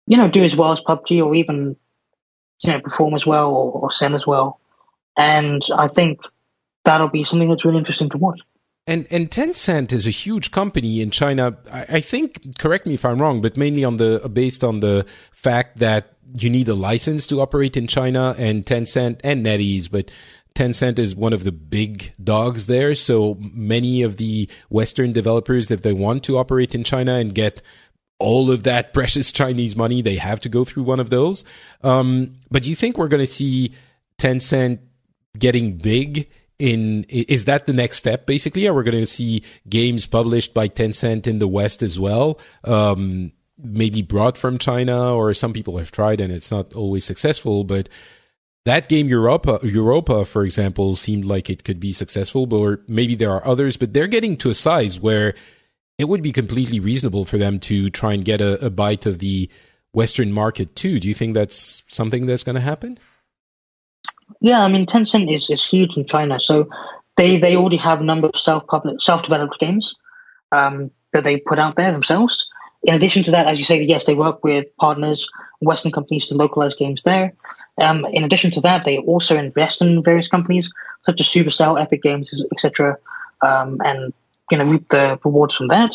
do as well as PUBG, or even, perform as well or sell as well. And I think that'll be something that's really interesting to watch. And Tencent is a huge company in China. I think, correct me if I'm wrong, but mainly based on the fact that you need a license to operate in China, and Tencent and NetEase, but Tencent is one of the big dogs there. So many of the Western developers, if they want to operate in China and get all of that precious Chinese money, they have to go through one of those. But do you think we're going to see Tencent getting big? Is that the next step, basically? Are we going to see games published by Tencent in the West as well? Maybe brought from China, or some people have tried and it's not always successful, but that game Europa, for example, seemed like it could be successful, or maybe there are others, but they're getting to a size where it would be completely reasonable for them to try and get a bite of the Western market too. Do you think that's something that's going to happen? Yeah, I mean, Tencent is huge in China, so they already have a number of self-developed games that they put out there themselves. In addition to that, as you say, yes, they work with partners, Western companies, to localize games there. In addition to that, they also invest in various companies such as Supercell, Epic Games, etc., and reap the rewards from that.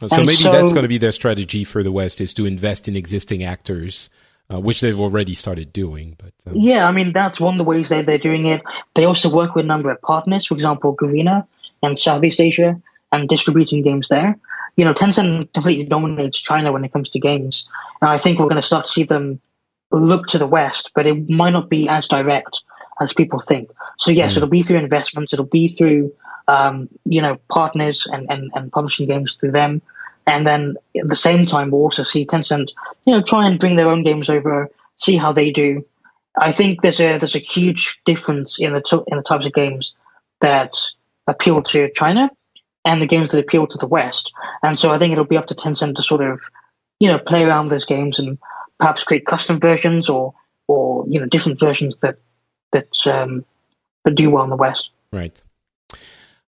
So maybe that's going to be their strategy for the West, is to invest in existing actors, which they've already started doing. But yeah, I mean, that's one of the ways they're doing it. They also work with a number of partners, for example, Garena and Southeast Asia, and distributing games there. Tencent completely dominates China when it comes to games. And I think we're going to start to see them look to the West, but it might not be as direct as people think. So yes, it'll be through investments. It'll be through partners and publishing games through them. And then at the same time, we'll also see Tencent, try and bring their own games over, see how they do. I think there's a huge difference in the types of games that appeal to China and the games that appeal to the West. And so I think it'll be up to Tencent to sort of, play around with those games and perhaps create custom versions or different versions that do well in the West. Right.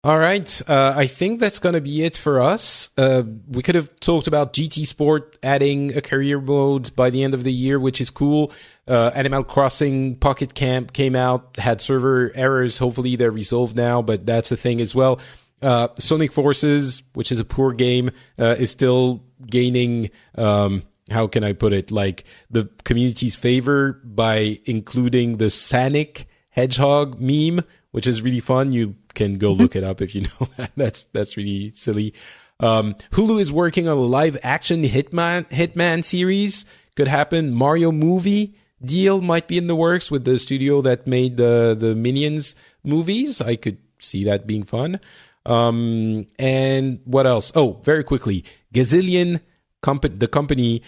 All right. I think that's going to be it for us. We could have talked about GT Sport adding a career mode by the end of the year, which is cool. Animal Crossing Pocket Camp came out, had server errors. Hopefully they're resolved now, but that's a thing as well. Sonic Forces, which is a poor game, is still gaining, how can I put it, like the community's favor by including the Sonic Hedgehog meme, which is really fun. You can go look it up if you know that. That's really silly. Hulu is working on a live action Hitman series. Could happen. Mario movie deal might be in the works with the studio that made the Minions movies. I could see that being fun. And what else? Oh, very quickly, Gazillion the company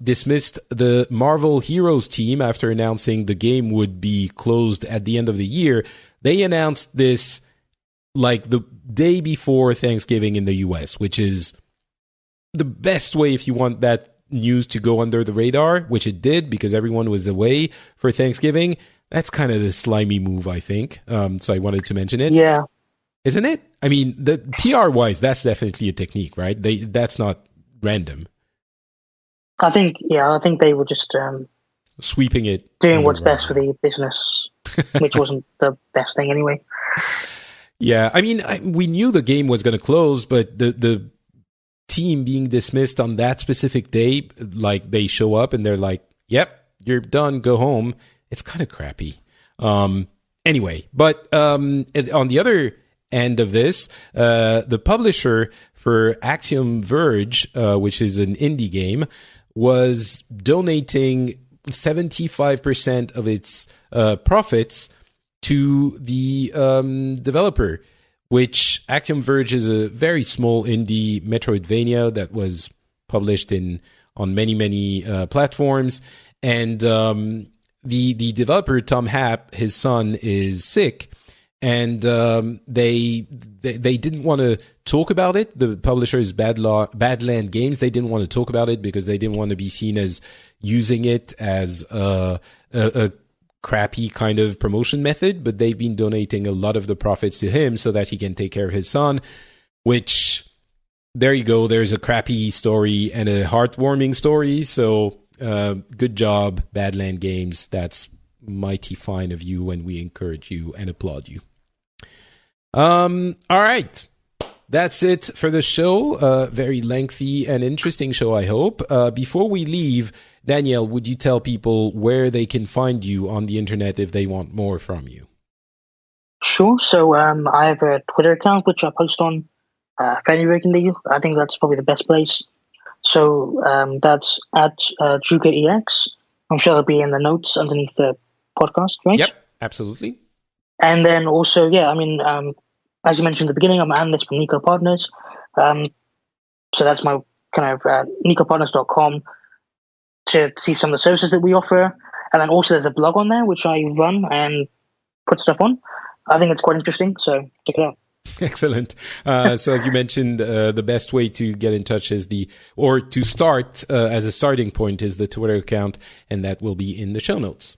dismissed the Marvel Heroes team after announcing the game would be closed at the end of the year. They announced this like the day before Thanksgiving in the US, which is the best way if you want that news to go under the radar, which it did because everyone was away for Thanksgiving. That's kind of the slimy move, I think. So I wanted to mention it. Yeah. Isn't it? I mean, the PR-wise, that's definitely a technique, right? That's not random. I think they were just sweeping it, doing what's best for the business, which wasn't the best thing anyway. Yeah, I mean, we knew the game was going to close, but the team being dismissed on that specific day, like they show up and they're like, "Yep, you're done. Go home." It's kind of crappy. Anyway, but on the other end of this, the publisher for Axiom Verge, which is an indie game, was donating 75% of its profits to the developer, which Axiom Verge is a very small indie Metroidvania that was published on many platforms. And the developer, Tom Happ, his son is sick. And they didn't want to talk about it. The publisher is Badland Games. They didn't want to talk about it because they didn't want to be seen as using it as a crappy kind of promotion method. But they've been donating a lot of the profits to him so that he can take care of his son, which, there you go. There's a crappy story and a heartwarming story. So good job, Badland Games. That's mighty fine of you, and we encourage you and applaud you. All right. That's it for the show. Very lengthy and interesting show, I hope. Before we leave, Danielle, would you tell people where they can find you on the internet if they want more from you? Sure. So I have a Twitter account, which I post on fairly regularly. I think that's probably the best place. So that's at DrugaEX. I'm sure it'll be in the notes underneath the podcast, right? Yep, absolutely. And then also, as you mentioned at the beginning, I'm an analyst from Nico Partners. So that's my kind of nicopartners.com to see some of the services that we offer. And then also there's a blog on there, which I run and put stuff on. I think it's quite interesting, so check it out. Excellent. So as you mentioned, the best way to get in touch is to start as a starting point is the Twitter account, and that will be in the show notes.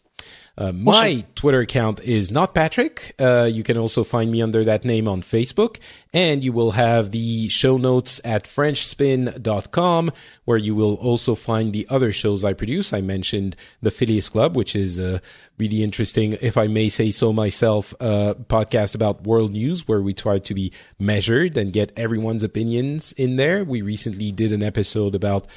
My Twitter account is not Patrick. You can also find me under that name on Facebook, and you will have the show notes at frenchspin.com, where you will also find the other shows I produce. I mentioned the Phileas Club, which is a really interesting, if I may say so myself, podcast about world news, where we try to be measured and get everyone's opinions in there. We recently did an episode about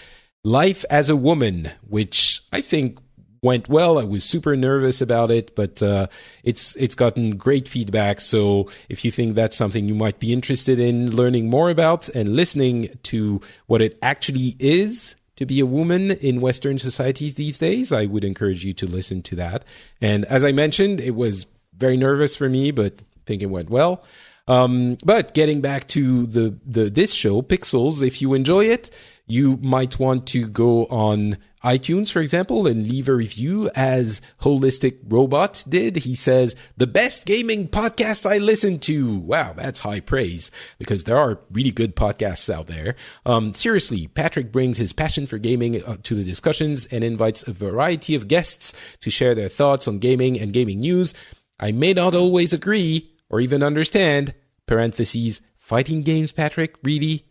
life as a woman, which I think went well. I was super nervous about it, but it's gotten great feedback. So if you think that's something you might be interested in learning more about and listening to what it actually is to be a woman in Western societies these days, I would encourage you to listen to that. And as I mentioned, it was very nervous for me, but I think it went well. But getting back to this show, Pixels, if you enjoy it, you might want to go on iTunes, for example, and leave a review as Holistic Robot did. He says, the best gaming podcast I listen to. Wow, that's high praise because there are really good podcasts out there. Seriously, Patrick brings his passion for gaming to the discussions and invites a variety of guests to share their thoughts on gaming and gaming news. I may not always agree or even understand, parentheses, fighting games, Patrick, really?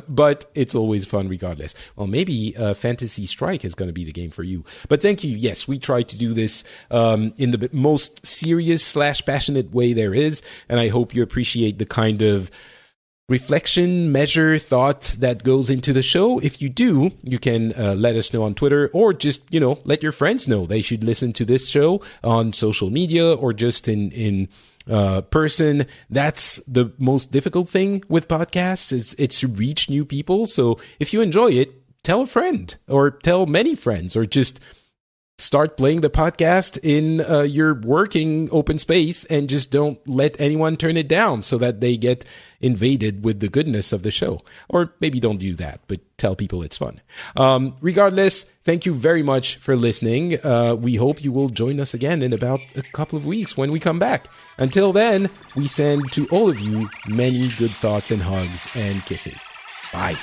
But it's always fun regardless. Well, maybe Fantasy Strike is going to be the game for you. But thank you. Yes, we try to do this in the most serious / passionate way there is. And I hope you appreciate the kind of reflection, measure, thought that goes into the show. If you do, you can let us know on Twitter or just, let your friends know they should listen to this show on social media or just in person. That's the most difficult thing with podcasts is it's to reach new people. So if you enjoy it, tell a friend or tell many friends or just start playing the podcast in your working open space and just don't let anyone turn it down so that they get invaded with the goodness of the show. Or maybe don't do that, but tell people it's fun. Regardless, thank you very much for listening. We hope you will join us again in about a couple of weeks when we come back. Until then, we send to all of you many good thoughts and hugs and kisses. Bye.